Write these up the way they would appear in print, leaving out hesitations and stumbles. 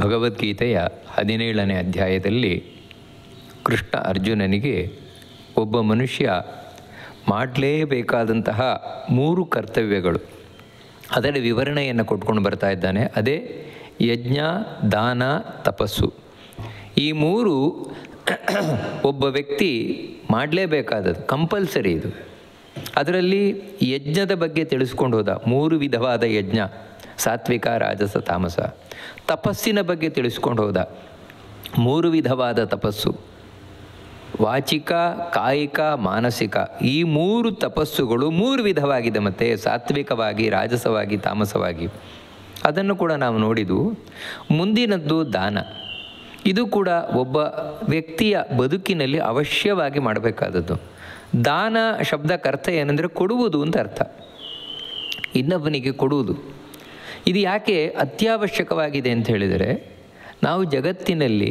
ಭಗವದ್ಗೀತೆಯ 17ನೇ ಅಧ್ಯಾಯದಲ್ಲಿ ಕೃಷ್ಣ ಅರ್ಜುನನಿಗೆ ಒಬ್ಬ ಮನುಷ್ಯ ಮಾಡಲೇಬೇಕಾದಂತಹ 3 ಕರ್ತವ್ಯಗಳು ಅದರ ವಿವರಣೆಯನ್ನು ಕೊಟ್ಕೊಂಡು ಬರ್ತಾ ಇದ್ದಾನೆ. ಅದೇ ಯಜ್ಞ, ದಾನ, ತಪಸ್ಸು. ಈ 3 ಒಬ್ಬ ವ್ಯಕ್ತಿ ಮಾಡಲೇಬೇಕಾದದ್ದು, ಕಂಪಲ್ಸರಿ ಇದು. ಅದರಲ್ಲಿ ಯಜ್ಞದ ಬಗ್ಗೆ ತಿಳಿಸ್ಕೊಂಡು ಹೋದ. 3 ವಿಧವಾದ ಯಜ್ಞ: ಸಾತ್ವಿಕ, ರಾಜಸ, ತಾಮಸ. ತಪಸ್ಸಿನ ಬಗ್ಗೆ ತಿಳಿಸ್ಕೊಂಡು ಹೋದ. 3 ವಿಧವಾದ ತಪಸ್ಸು: ವಾಚಿಕ, ಕಾಯಿಕ, ಮಾನಸಿಕ. ಈ 3 ತಪಸ್ಸುಗಳು 3 ವಿಧವಾಗಿದೆ. ಮತ್ತು ಸಾತ್ವಿಕವಾಗಿ, ರಾಜಸವಾಗಿ, ತಾಮಸವಾಗಿ. ಅದನ್ನು ಕೂಡ ನಾವು ನೋಡಿದ್ದು. ಮುಂದಿನದ್ದು ದಾನ. ಇದು ಕೂಡ ಒಬ್ಬ ವ್ಯಕ್ತಿಯ ಬದುಕಿನಲ್ಲಿ ಅವಶ್ಯವಾಗಿ ಮಾಡಬೇಕಾದದ್ದು. ದಾನ ಶಬ್ದಕ್ಕೆ ಅರ್ಥ ಏನಂದರೆ ಕೊಡುವುದು ಅಂತ ಅರ್ಥ. ಇನ್ನೊಬ್ಬನಿಗೆ ಕೊಡುವುದು. ಇದು ಯಾಕೆ ಅತ್ಯವಶ್ಯಕವಾಗಿದೆ ಅಂತ ಹೇಳಿದರೆ, ನಾವು ಜಗತ್ತಿನಲ್ಲಿ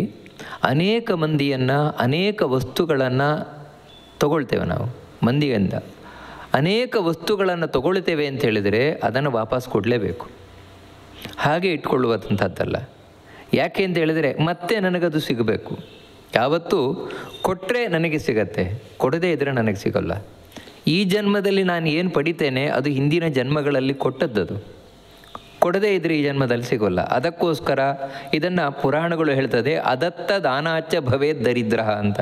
ಅನೇಕ ಮಂದಿಯನ್ನು, ಅನೇಕ ವಸ್ತುಗಳನ್ನು ತಗೊಳ್ತೇವೆ. ನಾವು ಮಂದಿಯಿಂದ ಅನೇಕ ವಸ್ತುಗಳನ್ನು ತಗೊಳ್ತೇವೆ ಅಂತ ಹೇಳಿದರೆ ಅದನ್ನು ವಾಪಸ್ ಕೊಡಲೇಬೇಕು. ಹಾಗೆ ಇಟ್ಕೊಳ್ಳುವಂಥದ್ದಲ್ಲ. ಯಾಕೆ ಅಂತ ಹೇಳಿದರೆ ಮತ್ತೆ ನನಗದು ಸಿಗಬೇಕು. ಯಾವತ್ತೂ ಕೊಟ್ಟರೆ ನನಗೆ ಸಿಗತ್ತೆ, ಕೊಡದೇ ಇದ್ದರೆ ನನಗೆ ಸಿಗೋಲ್ಲ. ಈ ಜನ್ಮದಲ್ಲಿ ನಾನು ಏನು ಪಡಿತೇನೆ ಅದು ಹಿಂದಿನ ಜನ್ಮಗಳಲ್ಲಿ ಕೊಟ್ಟದ್ದು. ಕೊಡದೇ ಇದ್ದರೆ ಈ ಜನ್ಮದಲ್ಲಿ ಸಿಗೋಲ್ಲ. ಅದಕ್ಕೋಸ್ಕರ ಇದನ್ನು ಪುರಾಣಗಳು ಹೇಳ್ತದೆ, ಅದತ್ತ ದಾನಾಚ ಭವೇತ್ ದರಿದ್ರ ಅಂತ.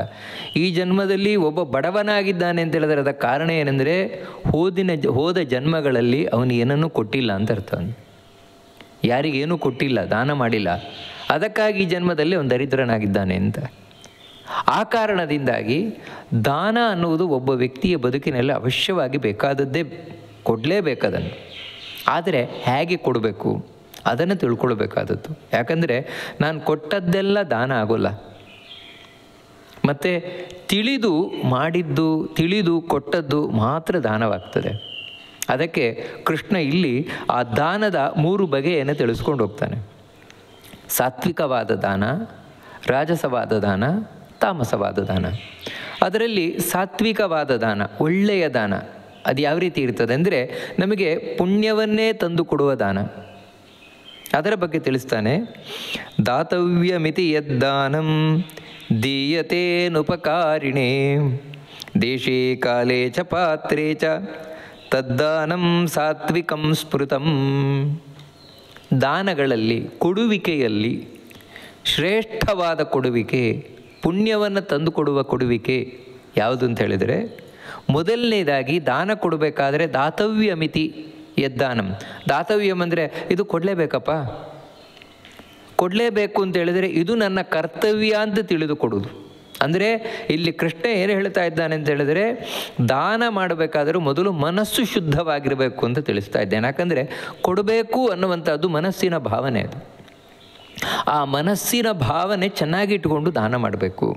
ಈ ಜನ್ಮದಲ್ಲಿ ಒಬ್ಬ ಬಡವನಾಗಿದ್ದಾನೆ ಅಂತ ಹೇಳಿದ್ರೆ ಅದಕ್ಕೆ ಕಾರಣ ಏನೆಂದರೆ ಹೋದ ಜನ್ಮಗಳಲ್ಲಿ ಅವನು ಏನನ್ನೂ ಕೊಟ್ಟಿಲ್ಲ ಅಂತ ಅರ್ಥ. ಯಾರಿಗೇನೂ ಕೊಟ್ಟಿಲ್ಲ, ದಾನ ಮಾಡಿಲ್ಲ. ಅದಕ್ಕಾಗಿ ಈ ಜನ್ಮದಲ್ಲಿ ಅವನು ದರಿದ್ರನಾಗಿದ್ದಾನೆ ಅಂತ. ಆ ಕಾರಣದಿಂದಾಗಿ ದಾನ ಅನ್ನುವುದು ಒಬ್ಬ ವ್ಯಕ್ತಿಯ ಬದುಕಿನಲ್ಲಿ ಅವಶ್ಯವಾಗಿ ಬೇಕಾದದ್ದೇ, ಕೊಡಲೇಬೇಕದನ್ನು. ಆದರೆ ಹೇಗೆ ಕೊಡಬೇಕು ಅದನ್ನು ತಿಳ್ಕೊಳ್ಬೇಕಾದದ್ದು. ಯಾಕಂದರೆ ನಾನು ಕೊಟ್ಟದ್ದೆಲ್ಲ ದಾನ ಆಗೋಲ್ಲ. ಮತ್ತು ತಿಳಿದು ಮಾಡಿದ್ದು, ತಿಳಿದು ಕೊಟ್ಟದ್ದು ಮಾತ್ರ ದಾನವಾಗ್ತದೆ. ಅದಕ್ಕೆ ಕೃಷ್ಣ ಇಲ್ಲಿ ಆ ದಾನದ 3 ಬಗೆಯನ್ನು ತಿಳಿಸ್ಕೊಂಡು ಹೋಗ್ತಾನೆ. ಸಾತ್ವಿಕವಾದ ದಾನ, ರಾಜಸವಾದ ದಾನ, ತಾಮಸವಾದ ದಾನ. ಅದರಲ್ಲಿ ಸಾತ್ವಿಕವಾದ ದಾನ, ಒಳ್ಳೆಯ ದಾನ, ಅದು ಯಾವ ರೀತಿ ಇರ್ತದೆ ಅಂದರೆ ನಮಗೆ ಪುಣ್ಯವನ್ನೇ ತಂದು ಕೊಡುವ ದಾನ. ಅದರ ಬಗ್ಗೆ ತಿಳಿಸ್ತಾನೆ. ದಾತವ್ಯ ಮಿತಿ ಯದ್ದಾನಂ ದೀಯತೇನುಪಕಾರಿಣೇ ದೇಶೇ ಕಾಲೇ ಚ ಪಾತ್ರೇ ಚ ತದ್ದಾನಂ ಸಾತ್ವಿಕಂ ಸ್ಮೃತಂ. ದಾನಗಳಲ್ಲಿ, ಕೊಡುವಿಕೆಯಲ್ಲಿ ಶ್ರೇಷ್ಠವಾದ ಕೊಡುವಿಕೆ, ಪುಣ್ಯವನ್ನು ತಂದುಕೊಡುವ ಕೊಡುವಿಕೆ ಯಾವುದು ಅಂತ ಹೇಳಿದರೆ, ಮೊದಲನೇದಾಗಿ ದಾನ ಕೊಡಬೇಕಾದ್ರೆ ದಾತವ್ಯ ಮಿತಿ ಯದ್ದಾನಂ. ದಾತವ್ಯಂ ಅಂದರೆ ಇದು ಕೊಡಲೇಬೇಕಪ್ಪ, ಕೊಡಲೇಬೇಕು ಅಂತ ಹೇಳಿದರೆ ಇದು ನನ್ನ ಕರ್ತವ್ಯ ಅಂತ ತಿಳಿದು ಕೊಡುವುದು. ಅಂದರೆ ಇಲ್ಲಿ ಕೃಷ್ಣ ಏನು ಹೇಳ್ತಾ ಇದ್ದಾನೆ ಅಂತ ಹೇಳಿದರೆ, ದಾನ ಮಾಡಬೇಕಾದರೂ ಮೊದಲು ಮನಸ್ಸು ಶುದ್ಧವಾಗಿರಬೇಕು ಅಂತ ತಿಳಿಸ್ತಾ ಇದ್ದೇನೆ. ಯಾಕಂದರೆ ಕೊಡಬೇಕು ಅನ್ನುವಂಥದ್ದು ಮನಸ್ಸಿನ ಭಾವನೆ. ಅದು ಆ ಮನಸ್ಸಿನ ಭಾವನೆ ಚೆನ್ನಾಗಿಟ್ಟುಕೊಂಡು ದಾನ ಮಾಡಬೇಕು.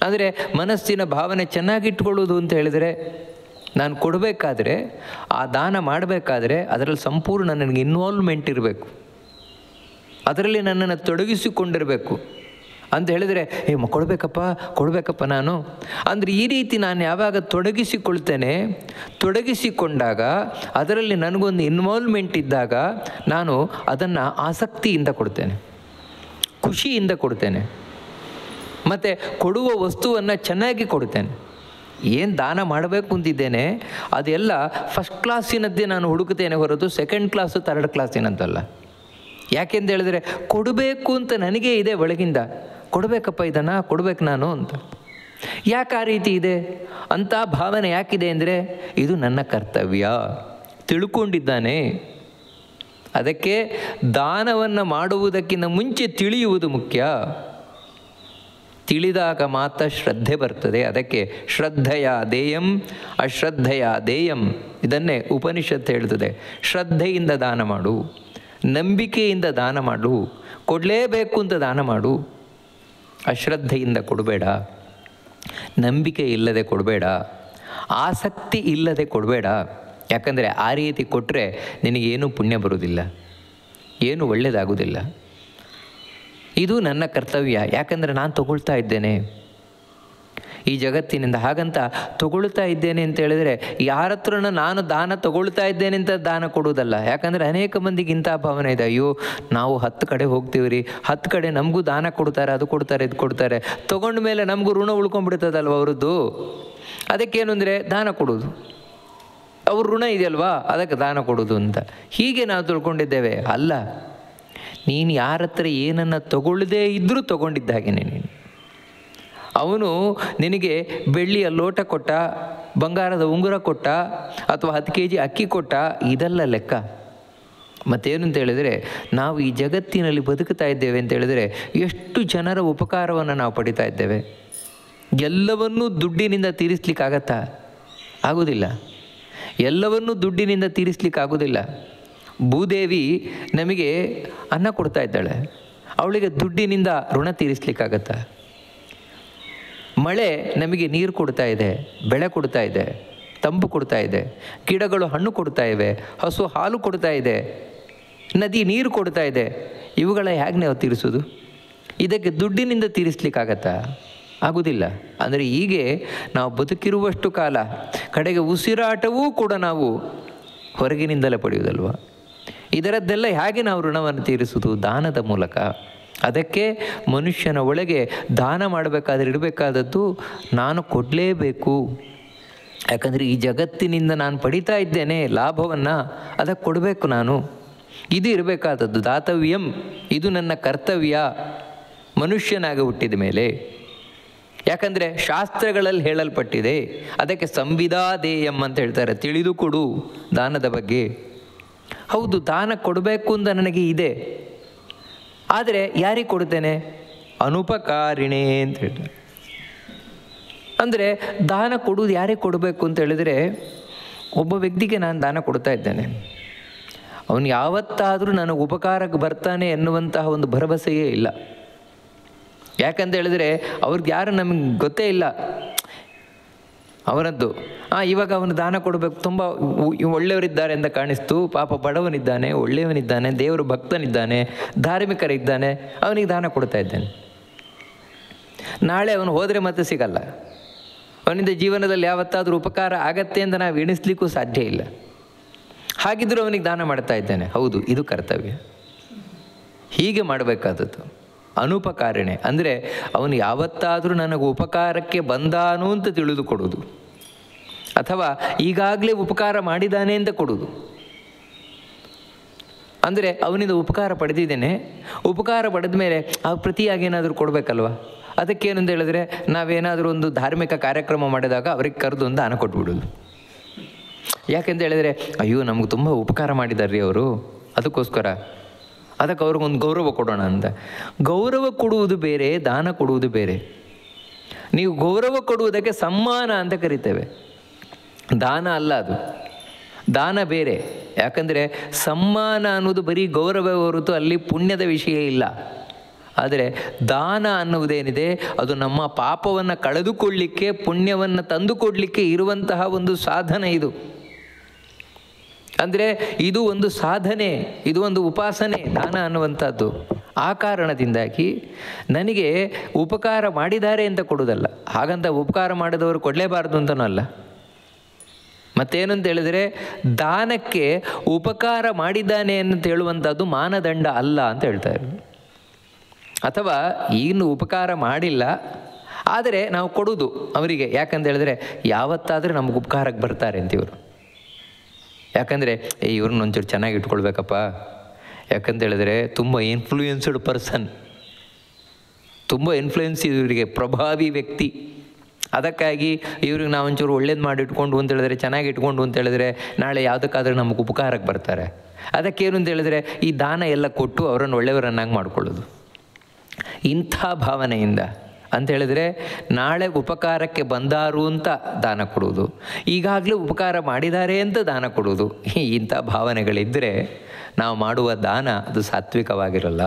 ಅಂದರೆ ಮನಸ್ಸಿನ ಭಾವನೆ ಚೆನ್ನಾಗಿಟ್ಕೊಳ್ಳೋದು ಅಂತ ಹೇಳಿದರೆ, ನಾನು ಕೊಡಬೇಕಾದ್ರೆ, ಆ ದಾನ ಮಾಡಬೇಕಾದ್ರೆ ಅದರಲ್ಲಿ ಸಂಪೂರ್ಣ ನನಗೆ ಇನ್ವಾಲ್ವ್ಮೆಂಟ್ ಇರಬೇಕು, ಅದರಲ್ಲಿ ನನ್ನನ್ನು ತೊಡಗಿಸಿಕೊಂಡಿರಬೇಕು. ಅಂತ ಹೇಳಿದರೆ ಕೊಡಬೇಕಪ್ಪ ನಾನು ಅಂದರೆ, ಈ ರೀತಿ ನಾನು ಯಾವಾಗ ತೊಡಗಿಸಿಕೊಳ್ತೇನೆ, ತೊಡಗಿಸಿಕೊಂಡಾಗ ಅದರಲ್ಲಿ ನನಗೊಂದು ಇನ್ವಾಲ್ವ್ಮೆಂಟ್ ಇದ್ದಾಗ ನಾನು ಅದನ್ನು ಆಸಕ್ತಿಯಿಂದ ಕೊಡ್ತೇನೆ, ಖುಷಿಯಿಂದ ಕೊಡ್ತೇನೆ. ಮತ್ತು ಕೊಡುವ ವಸ್ತುವನ್ನು ಚೆನ್ನಾಗಿ ಕೊಡ್ತೇನೆ. ಏನು ದಾನ ಮಾಡಬೇಕು ಅಂತಿದ್ದೇನೆ ಅದೆಲ್ಲ ಫಸ್ಟ್ ಕ್ಲಾಸಿನದ್ದೇ ನಾನು ಹುಡುಕುತ್ತೇನೆ ಹೊರತು ಸೆಕೆಂಡ್ ಕ್ಲಾಸು, ಥರ್ಡ್ ಕ್ಲಾಸಿನದ್ದಲ್ಲ. ಯಾಕೆಂತ ಹೇಳಿದರೆ ಕೊಡಬೇಕು ಅಂತ ನನಗೇ ಇದೆ ಒಳಗಿಂದ, ಕೊಡಬೇಕಪ್ಪ, ಇದನ್ನು ಕೊಡಬೇಕು ನಾನು ಅಂತ. ಯಾಕೆ ಆ ರೀತಿ ಇದೆ ಅಂಥ ಭಾವನೆ ಯಾಕಿದೆ ಅಂದರೆ, ಇದು ನನ್ನ ಕರ್ತವ್ಯ ತಿಳ್ಕೊಂಡಿದ್ದಾನೆ. ಅದಕ್ಕೆ ದಾನವನ್ನು ಮಾಡುವುದಕ್ಕಿಂತ ಮುಂಚೆ ತಿಳಿಯುವುದು ಮುಖ್ಯ. ತಿಳಿದಾಗ ಮಾತ್ರ ಶ್ರದ್ಧೆ ಬರ್ತದೆ. ಅದಕ್ಕೆ ಶ್ರದ್ಧೆಯ ದೇಯಂ ಅಶ್ರದ್ಧೆಯ ದೇಯಂ, ಇದನ್ನೇ ಉಪನಿಷತ್ತು ಹೇಳ್ತದೆ. ಶ್ರದ್ಧೆಯಿಂದ ದಾನ ಮಾಡು, ನಂಬಿಕೆಯಿಂದ ದಾನ ಮಾಡು, ಕೊಡಲೇಬೇಕು ಅಂತ ದಾನ ಮಾಡು. ಅಶ್ರದ್ಧೆಯಿಂದ ಕೊಡಬೇಡ, ನಂಬಿಕೆ ಇಲ್ಲದೆ ಕೊಡಬೇಡ, ಆಸಕ್ತಿ ಇಲ್ಲದೆ ಕೊಡಬೇಡ. ಯಾಕಂದರೆ ಆ ರೀತಿ ಕೊಟ್ಟರೆ ನಿನಗೇನೂ ಪುಣ್ಯ ಬರುವುದಿಲ್ಲ, ಏನೂ ಒಳ್ಳೆಯದಾಗುವುದಿಲ್ಲ. ಇದು ನನ್ನ ಕರ್ತವ್ಯ, ಯಾಕಂದರೆ ನಾನು ತಗೊಳ್ತಾ ಇದ್ದೇನೆ. ಈ ಜಗತ್ತಿನಿಂದ. ಹಾಗಂತ ತಗೊಳ್ತಾ ಇದ್ದೇನೆ ಅಂತ ಹೇಳಿದರೆ ಯಾರ ಹತ್ರನ ನಾನು ದಾನ ತಗೊಳ್ತಾ ಇದ್ದೇನೆ ಅಂತ ದಾನ ಕೊಡುವುದಲ್ಲ. ಯಾಕಂದರೆ ಅನೇಕ ಮಂದಿಗೆ ಇಂಥ ಭಾವನೆ ಇದೆ, ಅಯ್ಯೋ ನಾವು 10 ಕಡೆ ಹೋಗ್ತೀವಿ ರೀ, 10 ಕಡೆ ನಮಗೂ ದಾನ ಕೊಡ್ತಾರೆ, ಅದು ಕೊಡ್ತಾರೆ, ಇದು ಕೊಡ್ತಾರೆ, ತೊಗೊಂಡ ಮೇಲೆ ನಮಗೂ ಋಣ ಉಳ್ಕೊಂಡ್ಬಿಡ್ತದಲ್ವ ಅವರದ್ದು. ಅದಕ್ಕೇನು ಅಂದರೆ ದಾನ ಕೊಡೋದು, ಅವ್ರ ಋಣ ಇದೆಯಲ್ವಾ ಅದಕ್ಕೆ ದಾನ ಕೊಡೋದು ಅಂತ ಹೀಗೆ ನಾವು ತಿಳ್ಕೊಂಡಿದ್ದೇವೆ. ಅಲ್ಲ, ನೀನು ಯಾರ ಹತ್ರ ಏನನ್ನು ತಗೊಳ್ಳದೇ ಇದ್ದರೂ ತಗೊಂಡಿದ್ದ ಹಾಗೇನೆ ನೀನು. ಅವನು ನಿನಗೆ ಬೆಳ್ಳಿಯ ಲೋಟ ಕೊಟ್ಟ, ಬಂಗಾರದ ಉಂಗುರ ಕೊಟ್ಟ, ಅಥವಾ 10 kg ಅಕ್ಕಿ ಕೊಟ್ಟ, ಇದೆಲ್ಲ ಲೆಕ್ಕ. ಮತ್ತೇನು ಅಂತ ಹೇಳಿದರೆ, ನಾವು ಈ ಜಗತ್ತಿನಲ್ಲಿ ಬದುಕ್ತಾ ಇದ್ದೇವೆ ಅಂತ ಹೇಳಿದರೆ ಎಷ್ಟು ಜನರ ಉಪಕಾರವನ್ನು ನಾವು ಪಡಿತಾ ಇದ್ದೇವೆ. ಎಲ್ಲವನ್ನೂ ದುಡ್ಡಿನಿಂದ ತೀರಿಸ್ಲಿಕ್ಕಾಗತ್ತಾ? ಆಗೋದಿಲ್ಲ. ಎಲ್ಲವನ್ನೂ ದುಡ್ಡಿನಿಂದ ತೀರಿಸ್ಲಿಕ್ಕಾಗೋದಿಲ್ಲ. ಭೂದೇವಿ ನಮಗೆ ಅನ್ನ ಕೊಡ್ತಾ ಇದ್ದಾಳೆ, ಅವಳಿಗೆ ದುಡ್ಡಿನಿಂದ ಋಣ ತೀರಿಸ್ಲಿಕ್ಕಾಗತ್ತಾ? ಮಳೆ ನಮಗೆ ನೀರು ಕೊಡ್ತಾ ಇದೆ, ಬೆಳೆ ಕೊಡ್ತಾ ಇದೆ, ತಂಪು ಕೊಡ್ತಾ ಇದೆ, ಗಿಡಗಳು ಹಣ್ಣು ಕೊಡ್ತಾ ಇವೆ, ಹಸು ಹಾಲು ಕೊಡ್ತಾ ಇದೆ, ನದಿ ನೀರು ಕೊಡ್ತಾ ಇದೆ. ಇವುಗಳ ಹೇಗೆ ನಾವು ತೀರಿಸೋದು? ಇದಕ್ಕೆ ದುಡ್ಡಿನಿಂದ ತೀರಿಸ್ಲಿಕ್ಕಾಗತ್ತಾ? ಆಗೋದಿಲ್ಲ. ಅಂದರೆ ಹೀಗೆ ನಾವು ಬದುಕಿರುವಷ್ಟು ಕಾಲ ಕಡೆಗೆ ಉಸಿರಾಟವೂ ಕೂಡ ನಾವು ಹೊರಗಿನಿಂದಲೇ ಪಡೆಯುವುದಲ್ವ. ಇದರದ್ದೆಲ್ಲ ಹೇಗೆ ನಾವು ಋಣವನ್ನು ತೀರಿಸುವುದು? ದಾನದ ಮೂಲಕ. ಅದಕ್ಕೆ ಮನುಷ್ಯನ ಒಳಗೆ ದಾನ ಮಾಡಬೇಕಾದ್ರೆ ಇರಬೇಕಾದದ್ದು ನಾನು ಕೊಡಲೇಬೇಕು. ಯಾಕಂದರೆ ಈ ಜಗತ್ತಿನಿಂದ ನಾನು ಪಡಿತಾ ಇದ್ದೇನೆ ಲಾಭವನ್ನು, ಅದಕ್ಕೆ ಕೊಡಬೇಕು ನಾನು. ಇದು ಇರಬೇಕಾದದ್ದು ದಾತವ್ಯಂ. ಇದು ನನ್ನ ಕರ್ತವ್ಯ ಮನುಷ್ಯನಾಗಿ ಹುಟ್ಟಿದ ಮೇಲೆ. ಯಾಕಂದರೆ ಶಾಸ್ತ್ರಗಳಲ್ಲಿ ಹೇಳಲ್ಪಟ್ಟಿದೆ. ಅದಕ್ಕೆ ಸಂವಿದಾದೇಯಂ ಅಂತ ಹೇಳ್ತಾರೆ, ತಿಳಿದು ಕೊಡು ದಾನದ ಬಗ್ಗೆ. ಹೌದು, ದಾನ ಕೊಡಬೇಕು ಅಂತ ನನಗೆ ಇದೆ, ಆದರೆ ಯಾರಿಗೆ ಕೊಡ್ತೇನೆ? ಅನುಪಕಾರಿಣೆ ಅಂತ ಹೇಳ್ತಾರೆ. ಅಂದರೆ ದಾನ ಕೊಡುವುದು ಯಾರಿಗೆ ಕೊಡಬೇಕು ಅಂತ ಹೇಳಿದರೆ, ಒಬ್ಬ ವ್ಯಕ್ತಿಗೆ ನಾನು ದಾನ ಕೊಡ್ತಾ ಇದ್ದೇನೆ, ಅವನು ಯಾವತ್ತಾದರೂ ನನಗೆ ಉಪಕಾರಕ್ಕೆ ಬರ್ತಾನೆ ಎನ್ನುವಂತಹ ಒಂದು ಭರವಸೆಯೇ ಇಲ್ಲ. ಯಾಕಂತ ಹೇಳಿದರೆ ಅವ್ರಿಗೆ ಯಾರು ನಮಗೆ ಗೊತ್ತೇ ಇಲ್ಲ ಅವರದ್ದು. ಇವಾಗ ಅವನು ದಾನ ಕೊಡಬೇಕು, ತುಂಬ ಒಳ್ಳೆಯವರಿದ್ದಾರೆ ಅಂತ ಕಾಣಿಸ್ತು, ಪಾಪ ಬಡವನಿದ್ದಾನೆ, ಒಳ್ಳೆಯವನಿದ್ದಾನೆ, ದೇವರು ಭಕ್ತನಿದ್ದಾನೆ, ಧಾರ್ಮಿಕರಿದ್ದಾನೆ, ಅವನಿಗೆ ದಾನ ಕೊಡ್ತಾ ಇದ್ದೇನೆ. ನಾಳೆ ಅವನು ಹೋದರೆ ಮತ್ತೆ ಸಿಗಲ್ಲ, ಅವನಿಂದ ಜೀವನದಲ್ಲಿ ಯಾವತ್ತಾದರೂ ಉಪಕಾರ ಆಗತ್ತೆ ಅಂತ ನಾವು ಎಣಿಸ್ಲಿಕ್ಕೂ ಸಾಧ್ಯ ಇಲ್ಲ. ಹಾಗಿದ್ದರೂ ಅವನಿಗೆ ದಾನ ಮಾಡ್ತಾ ಇದ್ದೇನೆ. ಹೌದು, ಇದು ಕರ್ತವ್ಯ. ಹೀಗೆ ಮಾಡಬೇಕಾದದ್ದು ಅನುಪಕಾರಿಣೆ. ಅಂದರೆ ಅವನು ಯಾವತ್ತಾದರೂ ನನಗೆ ಉಪಕಾರಕ್ಕೆ ಬಂದಾನು ಅಂತ ತಿಳಿದುಕೊಡುವುದು, ಅಥವಾ ಈಗಾಗಲೇ ಉಪಕಾರ ಮಾಡಿದ್ದಾನೆ ಅಂತ ಕೊಡುವುದು. ಅಂದರೆ ಅವನಿಂದ ಉಪಕಾರ ಪಡೆದಿದ್ದೇನೆ, ಉಪಕಾರ ಪಡೆದ ಮೇಲೆ ಆ ಪ್ರತಿಯಾಗಿ ಏನಾದರೂ ಕೊಡಬೇಕಲ್ವ. ಅದಕ್ಕೇನಂತ ಹೇಳಿದ್ರೆ, ನಾವೇನಾದರೂ ಒಂದು ಧಾರ್ಮಿಕ ಕಾರ್ಯಕ್ರಮ ಮಾಡಿದಾಗ ಅವ್ರಿಗೆ ಕರೆದು ಒಂದು ದಾನ ಕೊಟ್ಬಿಡೋದು. ಯಾಕೆಂತ ಹೇಳಿದರೆ, ಅಯ್ಯೋ ನಮ್ಗೆ ತುಂಬ ಉಪಕಾರ ಮಾಡಿದಾರ್ರಿ ಅವರು, ಅದಕ್ಕೋಸ್ಕರ ಅದಕ್ಕೆ ಅವ್ರಿಗೊಂದು ಗೌರವ ಕೊಡೋಣ ಅಂತ. ಗೌರವ ಕೊಡುವುದು ಬೇರೆ, ದಾನ ಕೊಡುವುದು ಬೇರೆ. ನೀವು ಗೌರವ ಕೊಡುವುದಕ್ಕೆ ಸಮ್ಮಾನ ಅಂತ ಕರಿತೇವೆ, ದಾನ ಅಲ್ಲ ಅದು. ದಾನ ಬೇರೆ. ಯಾಕಂದರೆ ಸಮ್ಮಾನ ಅನ್ನೋದು ಬರೀ ಗೌರವ ಹೊರತು ಅಲ್ಲಿ ಪುಣ್ಯದ ವಿಷಯ ಇಲ್ಲ. ಆದರೆ ದಾನ ಅನ್ನುವುದೇನಿದೆ ಅದು ನಮ್ಮ ಪಾಪವನ್ನು ಕಳೆದುಕೊಳ್ಳಲಿಕ್ಕೆ, ಪುಣ್ಯವನ್ನು ತಂದುಕೊಡಲಿಕ್ಕೆ ಇರುವಂತಹ ಒಂದು ಸಾಧನ ಇದು. ಅಂದರೆ ಇದು ಒಂದು ಸಾಧನೆ, ಇದು ಒಂದು ಉಪಾಸನೆ, ದಾನ ಅನ್ನುವಂಥದ್ದು. ಆ ಕಾರಣದಿಂದಾಗಿ ನನಗೆ ಉಪಕಾರ ಮಾಡಿದ್ದಾರೆ ಅಂತ ಕೊಡೋದಲ್ಲ. ಹಾಗಂತ ಉಪಕಾರ ಮಾಡಿದವರು ಕೊಡಲೇಬಾರ್ದು ಅಂತನೂ ಅಲ್ಲ. ಮತ್ತೇನು ಅಂತ ಹೇಳಿದರೆ, ದಾನಕ್ಕೆ ಉಪಕಾರ ಮಾಡಿದ್ದಾನೆ ಅಂತ ಹೇಳುವಂಥದ್ದು ಮಾನದಂಡ ಅಲ್ಲ ಅಂತ ಹೇಳ್ತಾರೆ. ಅಥವಾ ಇನ್ನು ಉಪಕಾರ ಮಾಡಿಲ್ಲ, ಆದರೆ ನಾವು ಕೊಡೋದು ಅವರಿಗೆ. ಯಾಕಂತ ಹೇಳಿದ್ರೆ ಯಾವತ್ತಾದರೂ ನಮ್ಗೆ ಉಪಕಾರಕ್ಕೆ ಬರ್ತಾರೆ ಅಂತ ಇವರು. ಯಾಕಂದರೆ ಇವ್ರನ್ನ ಒಂಚೂರು ಚೆನ್ನಾಗಿ ಇಟ್ಕೊಳ್ಬೇಕಪ್ಪ, ಯಾಕಂತ ಹೇಳಿದ್ರೆ ತುಂಬ ಇನ್ಫ್ಲೂಯೆನ್ಸ್ಡ್ ಪರ್ಸನ್, ತುಂಬ ಇನ್ಫ್ಲೂಯೆನ್ಸ್ ಇವರಿಗೆ, ಪ್ರಭಾವಿ ವ್ಯಕ್ತಿ. ಅದಕ್ಕಾಗಿ ಇವ್ರಿಗೆ ನಾವು ಒಂಚೂರು ಒಳ್ಳೇದು ಮಾಡಿ ಇಟ್ಕೊಂಡು ಅಂತ ಹೇಳಿದ್ರೆ, ಚೆನ್ನಾಗಿ ಇಟ್ಕೊಂಡು ಅಂತ ಹೇಳಿದ್ರೆ ನಾಳೆ ಯಾವುದಕ್ಕಾದ್ರೂ ನಮಗೆ ಉಪಕಾರಕ್ಕೆ ಬರ್ತಾರೆ. ಅದಕ್ಕೇನು ಅಂತ ಹೇಳಿದ್ರೆ ಈ ದಾನ ಎಲ್ಲ ಕೊಟ್ಟು ಅವರನ್ನು ಒಳ್ಳೆಯವರನ್ನಾಗಿ ಮಾಡ್ಕೊಳ್ಳೋದು. ಇಂಥ ಭಾವನೆಯಿಂದ ಅಂತ ಹೇಳಿದರೆ ನಾಳೆ ಉಪಕಾರಕ್ಕೆ ಬಂದಾರು ಅಂತ ದಾನ ಕೊಡುವುದು, ಈಗಾಗಲೇ ಉಪಕಾರ ಮಾಡಿದ್ದಾರೆ ಅಂತ ದಾನ ಕೊಡುವುದು. ಇಂಥ ಭಾವನೆಗಳಿದ್ದರೆ ನಾವು ಮಾಡುವ ದಾನ ಅದು ಸಾತ್ವಿಕವಾಗಿರಲ್ಲ.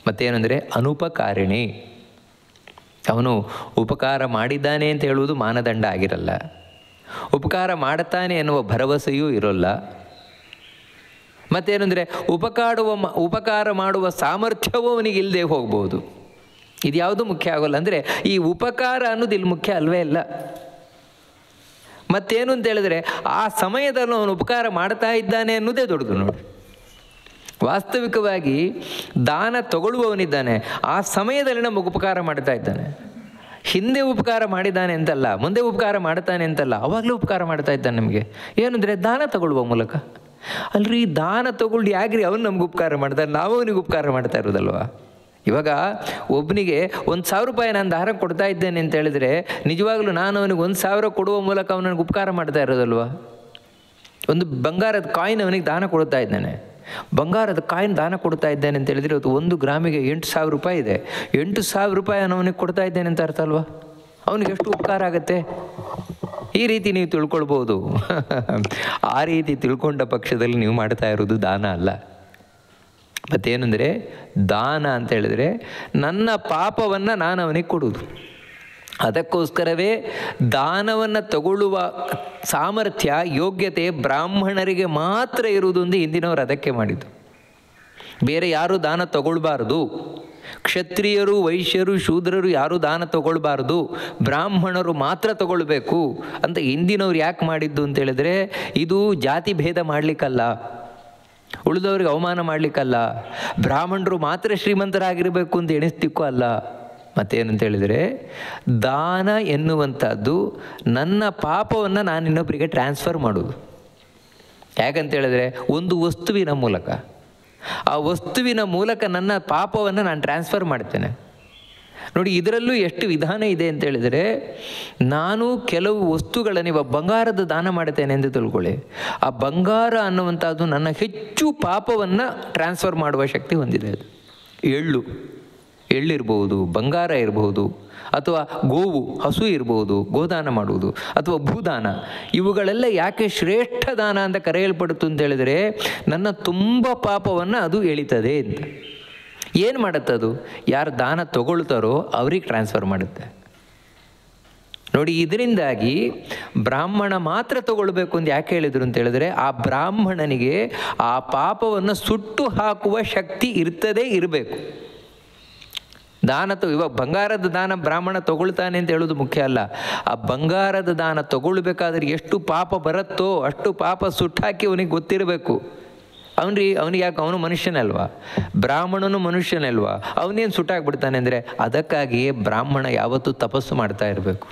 ಮತ್ತೇನೆಂದರೆ ಅನುಪಕಾರಿಣಿ. ಅವನು ಉಪಕಾರ ಮಾಡಿದ್ದಾನೆ ಅಂತ ಹೇಳುವುದು ಮಾನದಂಡ ಆಗಿರಲ್ಲ, ಉಪಕಾರ ಮಾಡುತ್ತಾನೆ ಎನ್ನುವ ಭರವಸೆಯೂ ಇರೋಲ್ಲ. ಮತ್ತೇನೆಂದರೆ ಉಪಕಾರ ಮಾಡುವ ಸಾಮರ್ಥ್ಯವೂ ಅವನಿಗೆ ಇಲ್ಲದೆ ಹೋಗ್ಬೋದು. ಇದ್ಯಾವುದು ಮುಖ್ಯ ಆಗೋಲ್ಲ. ಅಂದರೆ ಈ ಉಪಕಾರ ಅನ್ನೋದು ಇಲ್ಲಿ ಮುಖ್ಯ ಅಲ್ವೇ ಇಲ್ಲ. ಮತ್ತೇನು ಅಂತ ಹೇಳಿದ್ರೆ ಆ ಸಮಯದಲ್ಲಿ ಅವನು ಉಪಕಾರ ಮಾಡ್ತಾ ಇದ್ದಾನೆ ಅನ್ನೋದೇ ದೊಡ್ಡದು ನೋಡಿ. ವಾಸ್ತವಿಕವಾಗಿ ದಾನ ತಗೊಳ್ಳುವವನಿದ್ದಾನೆ, ಆ ಸಮಯದಲ್ಲಿ ನಮಗೆ ಉಪಕಾರ ಮಾಡ್ತಾ ಇದ್ದಾನೆ. ಹಿಂದೆ ಉಪಕಾರ ಮಾಡಿದ್ದಾನೆ ಅಂತಲ್ಲ, ಮುಂದೆ ಉಪಕಾರ ಮಾಡ್ತಾನೆ ಅಂತಲ್ಲ, ಅವಾಗಲೂ ಉಪಕಾರ ಮಾಡ್ತಾ ಇದ್ದಾನೆ ನಮಗೆ. ಏನಂದರೆ ದಾನ ತಗೊಳ್ಳುವ ಮೂಲಕ. ಅಲ್ರಿ ದಾನ ತಗೊಳ್ಳಿ ಯಾಕ್ರಿ ಅವನು ನಮ್ಗೆ ಉಪಕಾರ ಮಾಡ್ತಾರೆ, ನಾವು ಅವನಿಗೆ ಉಪಕಾರ ಮಾಡ್ತಾ ಇರೋದಲ್ವ. ಇವಾಗ ಒಬ್ಬನಿಗೆ 1,000 ರೂಪಾಯಿ ನಾನು ದಾನ ಕೊಡ್ತಾ ಇದ್ದೇನೆ ಅಂತ ಹೇಳಿದರೆ ನಿಜವಾಗ್ಲೂ ನಾನು ಅವನಿಗೆ 1,000 ಕೊಡುವ ಮೂಲಕ ಅವನು ನನಗೆ ಉಪಕಾರ ಮಾಡ್ತಾ ಇರೋದಲ್ವ. ಒಂದು ಬಂಗಾರದ ಕಾಯಿನ್ ಅವನಿಗೆ ದಾನ ಕೊಡ್ತಾ ಇದ್ದಾನೆ, ಬಂಗಾರದ ಕಾಯಿನ್ ದಾನ ಕೊಡ್ತಾ ಇದ್ದೇನೆ ಅಂತ ಹೇಳಿದರೆ ಇವತ್ತು 1 ಗ್ರಾಮಿಗೆ 8,000 ರೂಪಾಯಿ ಇದೆ. 8,000 ರೂಪಾಯಿ ಅವನಿಗೆ ಕೊಡ್ತಾ ಇದ್ದೇನೆ ಅಂತ ಅರ್ಥ ಅಲ್ವಾ. ಅವನಿಗೆ ಎಷ್ಟು ಉಪಕಾರ ಆಗುತ್ತೆ. ಈ ರೀತಿ ನೀವು ತಿಳ್ಕೊಳ್ಬೋದು. ಆ ರೀತಿ ತಿಳ್ಕೊಂಡ ಪಕ್ಷದಲ್ಲಿ ನೀವು ಮಾಡ್ತಾ ಇರೋದು ದಾನ ಅಲ್ಲ. ಮತ್ತೇನೆಂದರೆ ದಾನ ಅಂತ ಹೇಳಿದರೆ ನನ್ನ ಪಾಪವನ್ನು ನಾನು ಅವನಿಗೆ ಕೊಡುವುದು. ಅದಕ್ಕೋಸ್ಕರವೇ ದಾನವನ್ನು ತಗೊಳ್ಳುವ ಸಾಮರ್ಥ್ಯ, ಯೋಗ್ಯತೆ ಬ್ರಾಹ್ಮಣರಿಗೆ ಮಾತ್ರ ಇರುವುದು ಎಂದು ಹಿಂದಿನವರು ಅದಕ್ಕೆ ಮಾಡಿದ್ದು. ಬೇರೆ ಯಾರೂ ದಾನ ತಗೊಳ್ಬಾರ್ದು. ಕ್ಷತ್ರಿಯರು, ವೈಶ್ಯರು, ಶೂದ್ರರು ಯಾರೂ ದಾನ ತಗೊಳ್ಬಾರ್ದು, ಬ್ರಾಹ್ಮಣರು ಮಾತ್ರ ತಗೊಳ್ಬೇಕು ಅಂತ ಹಿಂದಿನವ್ರು ಯಾಕೆ ಮಾಡಿದ್ದು ಅಂತೇಳಿದರೆ ಇದು ಜಾತಿ ಭೇದ ಮಾಡಲಿಕ್ಕಲ್ಲ, ಉಳಿದವ್ರಿಗೆ ಅವಮಾನ ಮಾಡಲಿಕ್ಕಲ್ಲ, ಬ್ರಾಹ್ಮಣರು ಮಾತ್ರ ಶ್ರೀಮಂತರಾಗಿರಬೇಕು ಅಂತ ಎಣಿಸ್ತಿಕ್ಕೂ ಅಲ್ಲ. ಮತ್ತೇನಂತ ಹೇಳಿದರೆ ದಾನ ಎನ್ನುವಂಥದ್ದು ನನ್ನ ಪಾಪವನ್ನು ನಾನು ಇನ್ನೊಬ್ಬರಿಗೆ ಟ್ರಾನ್ಸ್ಫರ್ ಮಾಡೋದು. ಯಾಕಂತ ಹೇಳಿದ್ರೆ ಒಂದು ವಸ್ತುವಿನ ಮೂಲಕ, ಆ ವಸ್ತುವಿನ ಮೂಲಕ ನನ್ನ ಪಾಪವನ್ನು ನಾನು ಟ್ರಾನ್ಸ್ಫರ್ ಮಾಡ್ತೇನೆ. ನೋಡಿ ಇದರಲ್ಲೂ ಎಷ್ಟು ವಿಧಾನ ಇದೆ ಅಂತ ಹೇಳಿದರೆ, ನಾನು ಕೆಲವು ವಸ್ತುಗಳನ್ನು ಇವಾಗ ಬಂಗಾರದ ದಾನ ಮಾಡ್ತೇನೆ ಎಂದು ತಿಳ್ಕೊಳ್ಳಿ. ಆ ಬಂಗಾರ ಅನ್ನುವಂಥದ್ದು ನನ್ನ ಹೆಚ್ಚು ಪಾಪವನ್ನು ಟ್ರಾನ್ಸ್ಫರ್ ಮಾಡುವ ಶಕ್ತಿ ಹೊಂದಿದೆ. ಅದು ಎಳ್ಳಿರ್ಬೋದು, ಬಂಗಾರ ಇರಬಹುದು, ಅಥವಾ ಗೋವು ಹಸು ಇರ್ಬೋದು, ಗೋದಾನ ಮಾಡುವುದು, ಅಥವಾ ಭೂದಾನ. ಇವುಗಳೆಲ್ಲ ಯಾಕೆ ಶ್ರೇಷ್ಠ ದಾನ ಅಂತ ಕರೆಯಲ್ಪಡುತ್ತೆ ಅಂತ ಹೇಳಿದರೆ ನನ್ನ ತುಂಬ ಪಾಪವನ್ನು ಅದು ಎಳಿತದೆ ಅಂತ. ಏನು ಮಾಡುತ್ತದು? ಯಾರು ದಾನ ತಗೊಳ್ತಾರೋ ಅವ್ರಿಗೆ ಟ್ರಾನ್ಸ್ಫರ್ ಮಾಡುತ್ತೆ. ನೋಡಿ ಇದರಿಂದಾಗಿ ಬ್ರಾಹ್ಮಣ ಮಾತ್ರ ತಗೊಳ್ಬೇಕು ಅಂತ ಯಾಕೆ ಹೇಳಿದರು ಅಂತ ಹೇಳಿದ್ರೆ ಆ ಬ್ರಾಹ್ಮಣನಿಗೆ ಆ ಪಾಪವನ್ನು ಸುಟ್ಟು ಹಾಕುವ ಶಕ್ತಿ ಇರಬೇಕು. ಇವಾಗ ಬಂಗಾರದ ದಾನ ಬ್ರಾಹ್ಮಣ ತಗೊಳ್ತಾನೆ ಅಂತ ಹೇಳೋದು ಮುಖ್ಯ ಅಲ್ಲ. ಆ ಬಂಗಾರದ ದಾನ ತಗೊಳ್ಬೇಕಾದ್ರೆ ಎಷ್ಟು ಪಾಪ ಬರುತ್ತೋ ಅಷ್ಟು ಪಾಪ ಸುಟ್ಟಾಕಿ ಅವನಿಗೆ ಗೊತ್ತಿರಬೇಕು. ಅವನಿಗೆ ಯಾಕೆ, ಅವನು ಮನುಷ್ಯನಲ್ವಾ, ಬ್ರಾಹ್ಮಣನು ಮನುಷ್ಯನಲ್ವಾ, ಅವನೇನು ಸುಟ್ಟಾಕ್ಬಿಡ್ತಾನೆ ಅಂದರೆ ಅದಕ್ಕಾಗಿಯೇ ಬ್ರಾಹ್ಮಣ ಯಾವತ್ತೂ ತಪಸ್ಸು ಮಾಡ್ತಾ ಇರಬೇಕು.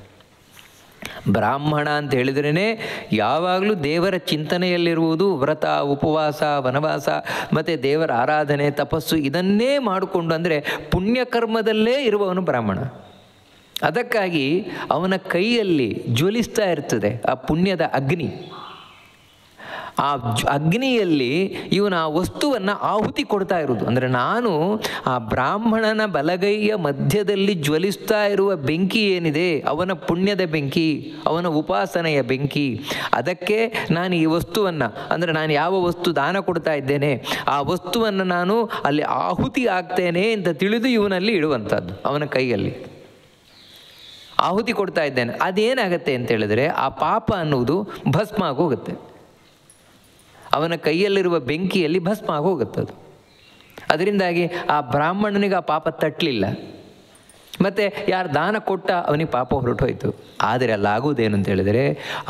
ಬ್ರಾಹ್ಮಣ ಅಂತ ಹೇಳಿದ್ರೇ ಯಾವಾಗಲೂ ದೇವರ ಚಿಂತನೆಯಲ್ಲಿರುವುದು, ವ್ರತ, ಉಪವಾಸ, ವನವಾಸ ಮತ್ತು ದೇವರ ಆರಾಧನೆ, ತಪಸ್ಸು ಇದನ್ನೇ ಮಾಡಿಕೊಂಡು, ಅಂದರೆ ಪುಣ್ಯಕರ್ಮದಲ್ಲೇ ಇರುವವನು ಬ್ರಾಹ್ಮಣ. ಅದಕ್ಕಾಗಿ ಅವನ ಕೈಯಲ್ಲಿ ಜ್ವಲಿಸ್ತಾ ಇರ್ತದೆ ಆ ಪುಣ್ಯದ ಅಗ್ನಿ. ಆ ಅಗ್ನಿಯಲ್ಲಿ ಇವನು ಆ ವಸ್ತುವನ್ನು ಆಹುತಿ ಕೊಡ್ತಾ ಇರೋದು. ಅಂದರೆ ನಾನು ಆ ಬ್ರಾಹ್ಮಣನ ಬಲಗೈಯ ಮಧ್ಯದಲ್ಲಿ ಜ್ವಲಿಸ್ತಾ ಇರುವ ಬೆಂಕಿ ಏನಿದೆ, ಅವನ ಪುಣ್ಯದ ಬೆಂಕಿ, ಅವನ ಉಪಾಸನೆಯ ಬೆಂಕಿ, ಅದಕ್ಕೆ ನಾನು ಈ ವಸ್ತುವನ್ನು, ಅಂದರೆ ನಾನು ಯಾವ ವಸ್ತು ದಾನ ಕೊಡ್ತಾ ಇದ್ದೇನೆ ಆ ವಸ್ತುವನ್ನು ನಾನು ಅಲ್ಲಿ ಆಹುತಿ ಆಗ್ತೇನೆ ಅಂತ ತಿಳಿದು ಇವನಲ್ಲಿ ಇಡುವಂಥದ್ದು. ಅವನ ಕೈಯಲ್ಲಿ ಆಹುತಿ ಕೊಡ್ತಾ ಇದ್ದೇನೆ. ಅದೇನಾಗತ್ತೆ ಅಂತ ಹೇಳಿದ್ರೆ ಆ ಪಾಪ ಅನ್ನುವುದು ಭಸ್ಮ ಆಗೋಗುತ್ತೆ. ಅವನ ಕೈಯಲ್ಲಿರುವ ಬೆಂಕಿಯಲ್ಲಿ ಭಸ್ಮ ಆಗೋಗುತ್ತದು. ಅದರಿಂದಾಗಿ ಆ ಬ್ರಾಹ್ಮಣನಿಗೆ ಆ ಪಾಪ ತಟ್ಟಲಿಲ್ಲ, ಮತ್ತು ಯಾರು ದಾನ ಕೊಟ್ಟ ಅವನಿಗೆ ಪಾಪ ಹೊರಟೋಯ್ತು. ಆದರೆ ಅಲ್ಲಾಗುವುದೇನು ಅಂತ ಹೇಳಿದರೆ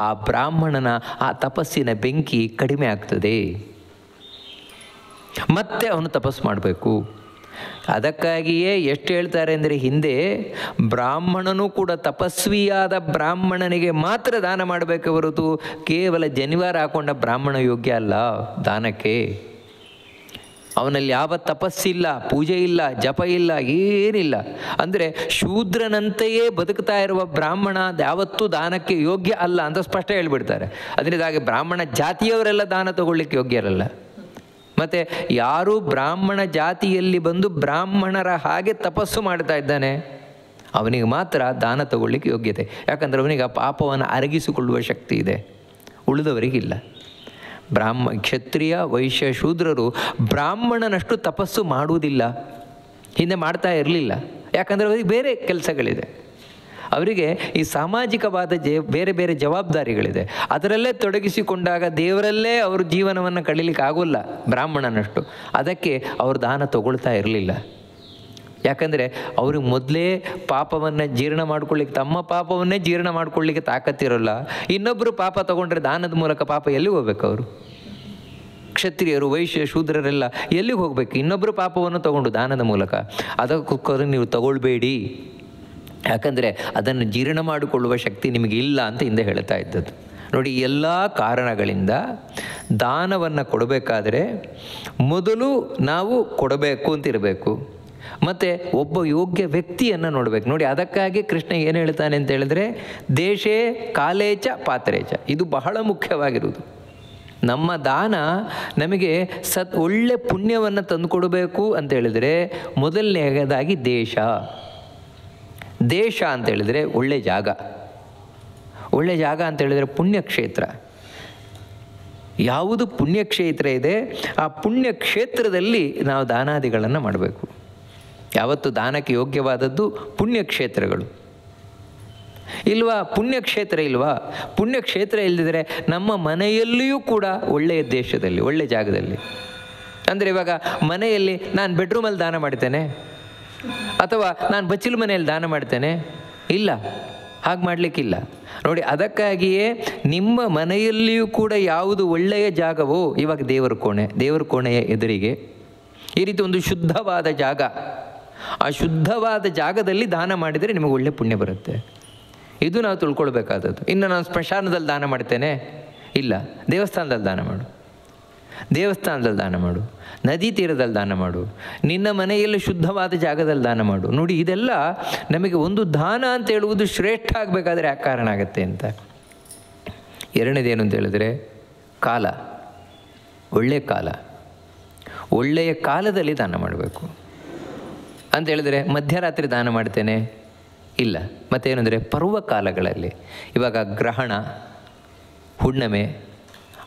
ಆ ಬ್ರಾಹ್ಮಣನ ಆ ತಪಸ್ಸಿನ ಬೆಂಕಿ ಕಡಿಮೆ ಆಗ್ತದೆ, ಮತ್ತೆ ಅವನು ತಪಸ್ಸು ಮಾಡಬೇಕು. ಅದಕ್ಕಾಗಿಯೇ ಎಷ್ಟು ಹೇಳ್ತಾರೆ ಅಂದರೆ ಹಿಂದೆ ಬ್ರಾಹ್ಮಣನೂ ಕೂಡ ತಪಸ್ವಿಯಾದ ಬ್ರಾಹ್ಮಣನಿಗೆ ಮಾತ್ರ ದಾನ ಮಾಡಬೇಕೆ ಹೊರತು ಕೇವಲ ಜನಿವಾರ ಹಾಕೊಂಡ ಬ್ರಾಹ್ಮಣ ಯೋಗ್ಯ ಅಲ್ಲ ದಾನಕ್ಕೆ. ಅವನಲ್ಲಿ ಯಾವ ತಪಸ್ಸಿಲ್ಲ, ಪೂಜೆ ಇಲ್ಲ, ಜಪ ಇಲ್ಲ, ಏನಿಲ್ಲ. ಅಂದರೆ ಶೂದ್ರನಂತೆಯೇ ಬದುಕ್ತಾ ಇರುವ ಬ್ರಾಹ್ಮಣ ಯಾವತ್ತೂ ದಾನಕ್ಕೆ ಯೋಗ್ಯ ಅಲ್ಲ ಅಂತ ಸ್ಪಷ್ಟ ಹೇಳ್ಬಿಡ್ತಾರೆ. ಅದರಿಂದಾಗಿ ಬ್ರಾಹ್ಮಣ ಜಾತಿಯವರೆಲ್ಲ ದಾನ ತಗೊಳ್ಳಿಕ್ಕೆ ಯೋಗ್ಯರಲ್ಲ. ಮತ್ತು ಯಾರು ಬ್ರಾಹ್ಮಣ ಜಾತಿಯಲ್ಲಿ ಬಂದು ಬ್ರಾಹ್ಮಣರ ಹಾಗೆ ತಪಸ್ಸು ಮಾಡ್ತಾ ಇದ್ದಾನೆ ಅವನಿಗೆ ಮಾತ್ರ ದಾನ ತಗೊಳ್ಳಿಕ್ಕೆ ಯೋಗ್ಯತೆ. ಯಾಕಂದರೆ ಅವನಿಗೆ ಆ ಪಾಪವನ್ನು ಅರಗಿಸಿಕೊಳ್ಳುವ ಶಕ್ತಿ ಇದೆ, ಉಳಿದವರಿಗಿಲ್ಲ. ಕ್ಷತ್ರಿಯ, ವೈಶ್ಯ, ಶೂದ್ರರು ಬ್ರಾಹ್ಮಣನಷ್ಟು ತಪಸ್ಸು ಮಾಡುವುದಿಲ್ಲ, ಹಿಂದೆ ಮಾಡ್ತಾ ಇರಲಿಲ್ಲ. ಯಾಕಂದರೆ ಅವರಿಗೆ ಬೇರೆ ಕೆಲಸಗಳಿದೆ, ಅವರಿಗೆ ಈ ಸಾಮಾಜಿಕವಾದ ಬೇರೆ ಬೇರೆ ಜವಾಬ್ದಾರಿಗಳಿದೆ. ಅದರಲ್ಲೇ ತೊಡಗಿಸಿಕೊಂಡಾಗ ದೇವರಲ್ಲೇ ಅವರು ಜೀವನವನ್ನು ಕಳೀಲಿಕ್ಕೆ ಆಗೋಲ್ಲ ಬ್ರಾಹ್ಮಣನಷ್ಟು. ಅದಕ್ಕೆ ಅವರು ದಾನ ತಗೊಳ್ತಾ ಇರಲಿಲ್ಲ. ಯಾಕಂದರೆ ಅವ್ರಿಗೆ ಮೊದಲೇ ಪಾಪವನ್ನು ಜೀರ್ಣ ಮಾಡ್ಕೊಳ್ಳಿಕ್ಕೆ, ತಮ್ಮ ಪಾಪವನ್ನೇ ಜೀರ್ಣ ಮಾಡ್ಕೊಳ್ಳಿಕ್ಕೆ ತಾಕತ್ತಿರೋಲ್ಲ. ಇನ್ನೊಬ್ಬರು ಪಾಪ ತಗೊಂಡ್ರೆ ದಾನದ ಮೂಲಕ ಪಾಪ ಎಲ್ಲಿಗೆ ಹೋಗ್ಬೇಕು? ಅವರು ಕ್ಷತ್ರಿಯರು, ವೈಶ್ಯ, ಶೂದ್ರರೆಲ್ಲ ಎಲ್ಲಿಗೆ ಹೋಗ್ಬೇಕು? ಇನ್ನೊಬ್ಬರು ಪಾಪವನ್ನು ತಗೊಂಡು ದಾನದ ಮೂಲಕ. ಅದಕ್ಕೋಸ್ಕರ ನೀವು ತಗೊಳ್ಬೇಡಿ, ಯಾಕಂದರೆ ಅದನ್ನು ಜೀರ್ಣ ಮಾಡಿಕೊಳ್ಳುವ ಶಕ್ತಿ ನಿಮಗೆ ಇಲ್ಲ ಅಂತ ಹಿಂದೆ ಹೇಳ್ತಾ ಇದ್ದದ್ದು. ನೋಡಿ, ಎಲ್ಲ ಕಾರಣಗಳಿಂದ ದಾನವನ್ನು ಕೊಡಬೇಕಾದ್ರೆ ಮೊದಲು ನಾವು ಕೊಡಬೇಕು ಅಂತಿರಬೇಕು, ಮತ್ತು ಒಬ್ಬ ಯೋಗ್ಯ ವ್ಯಕ್ತಿಯನ್ನು ನೋಡಬೇಕು. ನೋಡಿ, ಅದಕ್ಕಾಗಿ ಕೃಷ್ಣ ಏನು ಹೇಳ್ತಾನೆ ಅಂತ ಹೇಳಿದ್ರೆ, ದೇಶೇ ಕಾಲೇಚ ಪಾತ್ರೇಚ, ಇದು ಬಹಳ ಮುಖ್ಯವಾಗಿರುವುದು. ನಮ್ಮ ದಾನ ನಮಗೆ ಒಳ್ಳೆ ಪುಣ್ಯವನ್ನು ತಂದುಕೊಡಬೇಕು ಅಂತ ಹೇಳಿದರೆ ಮೊದಲನೇದಾಗಿ ದೇಶ ಅಂತ ಹೇಳಿದರೆ ಒಳ್ಳೆ ಜಾಗ. ಒಳ್ಳೆ ಜಾಗ ಅಂತ ಹೇಳಿದರೆ ಪುಣ್ಯಕ್ಷೇತ್ರ. ಯಾವುದು ಪುಣ್ಯಕ್ಷೇತ್ರ ಇದೆ ಆ ಪುಣ್ಯಕ್ಷೇತ್ರದಲ್ಲಿ ನಾವು ದಾನಾದಿಗಳನ್ನು ಮಾಡಬೇಕು. ಯಾವತ್ತು ದಾನಕ್ಕೆ ಯೋಗ್ಯವಾದದ್ದು ಪುಣ್ಯಕ್ಷೇತ್ರಗಳು. ಇಲ್ವಾ? ಪುಣ್ಯಕ್ಷೇತ್ರ ಇಲ್ವಾ? ಪುಣ್ಯಕ್ಷೇತ್ರ ಇಲ್ಲದಿದ್ದರೆ ನಮ್ಮ ಮನೆಯಲ್ಲಿಯೂ ಕೂಡ ಒಳ್ಳೆಯ ದೇಶದಲ್ಲಿ, ಒಳ್ಳೆಯ ಜಾಗದಲ್ಲಿ. ಅಂದರೆ ಇವಾಗ ಮನೆಯಲ್ಲಿ ನಾನು ಬೆಡ್ರೂಮಲ್ಲಿ ದಾನ ಮಾಡ್ತೇನೆ ಅಥವಾ ನಾನು ಬಚ್ಚಲು ಮನೆಯಲ್ಲಿ ದಾನ ಮಾಡ್ತೇನೆ? ಇಲ್ಲ, ಹಾಗೆ ಮಾಡಲಿಕ್ಕಿಲ್ಲ. ನೋಡಿ, ಅದಕ್ಕಾಗಿಯೇ ನಿಮ್ಮ ಮನೆಯಲ್ಲಿಯೂ ಕೂಡ ಯಾವುದು ಒಳ್ಳೆಯ ಜಾಗವೋ, ಇವಾಗ ದೇವರ ಕೋಣೆಯ ಎದುರಿಗೆ ಈ ರೀತಿ ಒಂದು ಶುದ್ಧವಾದ ಜಾಗ, ಆ ಶುದ್ಧವಾದ ಜಾಗದಲ್ಲಿ ದಾನ ಮಾಡಿದರೆ ನಿಮಗೆ ಒಳ್ಳೆ ಪುಣ್ಯ ಬರುತ್ತೆ. ಇದು ನಾವು ತಿಳ್ಕೊಳ್ಬೇಕಾದದ್ದು. ಇನ್ನು ನಾನು ಸ್ಮಶಾನದಲ್ಲಿ ದಾನ ಮಾಡ್ತೇನೆ? ಇಲ್ಲ, ದೇವಸ್ಥಾನದಲ್ಲಿ ದಾನ ಮಾಡು, ದೇವಸ್ಥಾನದಲ್ಲಿ ದಾನ ಮಾಡು, ನದಿ ತೀರದಲ್ಲಿ ದಾನ ಮಾಡು, ನಿನ್ನ ಮನೆಯಲ್ಲಿ ಶುದ್ಧವಾದ ಜಾಗದಲ್ಲಿ ದಾನ ಮಾಡು. ನೋಡಿ, ಇದೆಲ್ಲ ನಮಗೆ ಒಂದು ದಾನ ಅಂತ ಹೇಳುವುದು ಶ್ರೇಷ್ಠ ಆಗಬೇಕಾದ್ರೆ ಯಾಕೆ ಕಾರಣ ಆಗುತ್ತೆ ಅಂತ. ಎರಡನೇದೇನು ಅಂತ ಹೇಳಿದ್ರೆ ಕಾಲ, ಒಳ್ಳೆಯ ಕಾಲ. ಒಳ್ಳೆಯ ಕಾಲದಲ್ಲಿ ದಾನ ಮಾಡಬೇಕು ಅಂತ ಹೇಳಿದ್ರೆ ಮಧ್ಯರಾತ್ರಿ ದಾನ ಮಾಡ್ತೇನೆ? ಇಲ್ಲ. ಮತ್ತೇನೆಂದರೆ ಪರ್ವಕಾಲಗಳಲ್ಲಿ, ಇವಾಗ ಗ್ರಹಣ, ಹುಣ್ಣಿಮೆ,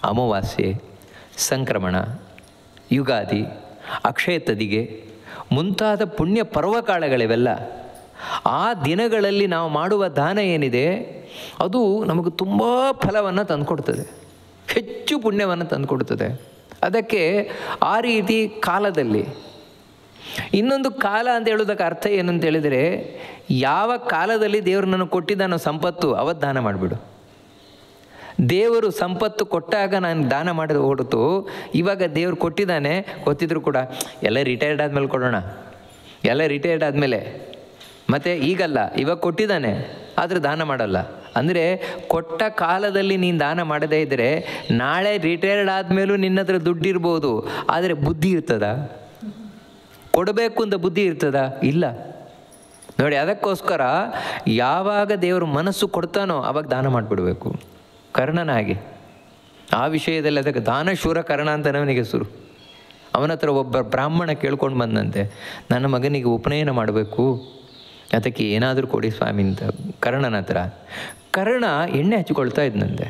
ಅಮಾವಾಸ್ಯೆ, ಸಂಕ್ರಮಣ, ಯುಗಾದಿ, ಅಕ್ಷಯ ತದಿಗೆ ಮುಂತಾದ ಪುಣ್ಯ ಪರ್ವಕಾಲಗಳಿವೆಲ್ಲ. ಆ ದಿನಗಳಲ್ಲಿ ನಾವು ಮಾಡುವ ದಾನ ಏನಿದೆ ಅದು ನಮಗೆ ತುಂಬ ಫಲವನ್ನು ತಂದುಕೊಡ್ತದೆ, ಹೆಚ್ಚು ಪುಣ್ಯವನ್ನು ತಂದುಕೊಡ್ತದೆ. ಅದಕ್ಕೆ ಆ ರೀತಿ ಕಾಲದಲ್ಲಿ. ಇನ್ನೊಂದು ಕಾಲ ಅಂತ ಹೇಳೋದಕ್ಕೆ ಅರ್ಥ ಏನು ಅಂತ ಹೇಳಿದರೆ, ಯಾವ ಕಾಲದಲ್ಲಿ ದೇವರು ನನಗೆ ಕೊಟ್ಟಿದ್ದಾನೋ ಸಂಪತ್ತು ಅವತ್ತು ದಾನ ಮಾಡಿಬಿಡು. ದೇವರು ಸಂಪತ್ತು ಕೊಟ್ಟಾಗ ನಾನು ದಾನ ಮಾಡಿದ ಹೊರತು ಇವಾಗ ದೇವರು ಕೊಟ್ಟಿದ್ದಾನೆ, ಗೊತ್ತಿದ್ರು ಕೂಡ ಎಲ್ಲ ರಿಟೈರ್ಡ್ ಆದಮೇಲೆ ಕೊಡೋಣ, ಎಲ್ಲ ರಿಟೈರ್ಡ್ ಆದಮೇಲೆ, ಮತ್ತು ಈಗಲ್ಲ, ಇವಾಗ ಕೊಟ್ಟಿದ್ದಾನೆ ಆದರೆ ದಾನ ಮಾಡಲ್ಲ ಅಂದರೆ ಕೊಟ್ಟ ಕಾಲದಲ್ಲಿ ನೀನು ದಾನ ಮಾಡದೇ ಇದ್ದರೆ ನಾಳೆ ರಿಟೈರ್ಡ್ ಆದಮೇಲೂ ನಿನ್ನ ಹತ್ರ ದುಡ್ಡಿರ್ಬೋದು, ಆದರೆ ಬುದ್ಧಿ ಇರ್ತದ? ಕೊಡಬೇಕು ಅಂತ ಬುದ್ಧಿ ಇರ್ತದ? ಇಲ್ಲ. ನೋಡಿ, ಅದಕ್ಕೋಸ್ಕರ ಯಾವಾಗ ದೇವರು ಮನಸ್ಸು ಕೊಡ್ತಾನೋ ಆವಾಗ ದಾನ ಮಾಡಿಬಿಡಬೇಕು. ಕರ್ಣನ ಹಾಗೆ ಆ ವಿಷಯದಲ್ಲಿ, ಅದಕ್ಕೆ ದಾನಶೂರ ಕರ್ಣ ಅಂತ ಅವನಿಗೆ ಹೆಸರು. ಅವನ ಹತ್ರ ಒಬ್ಬ ಬ್ರಾಹ್ಮಣ ಕೇಳ್ಕೊಂಡು ಬಂದಂತೆ, ನನ್ನ ಮಗನಿಗೆ ಉಪನಯನ ಮಾಡಬೇಕು, ಅದಕ್ಕೆ ಏನಾದರೂ ಕೊಡಿ ಸ್ವಾಮಿ ಅಂತ ಕರ್ಣನ ಹತ್ರ. ಕರ್ಣ ಎಣ್ಣೆ ಹಚ್ಕೊಳ್ತಾ ಇದ್ದಂತೆ.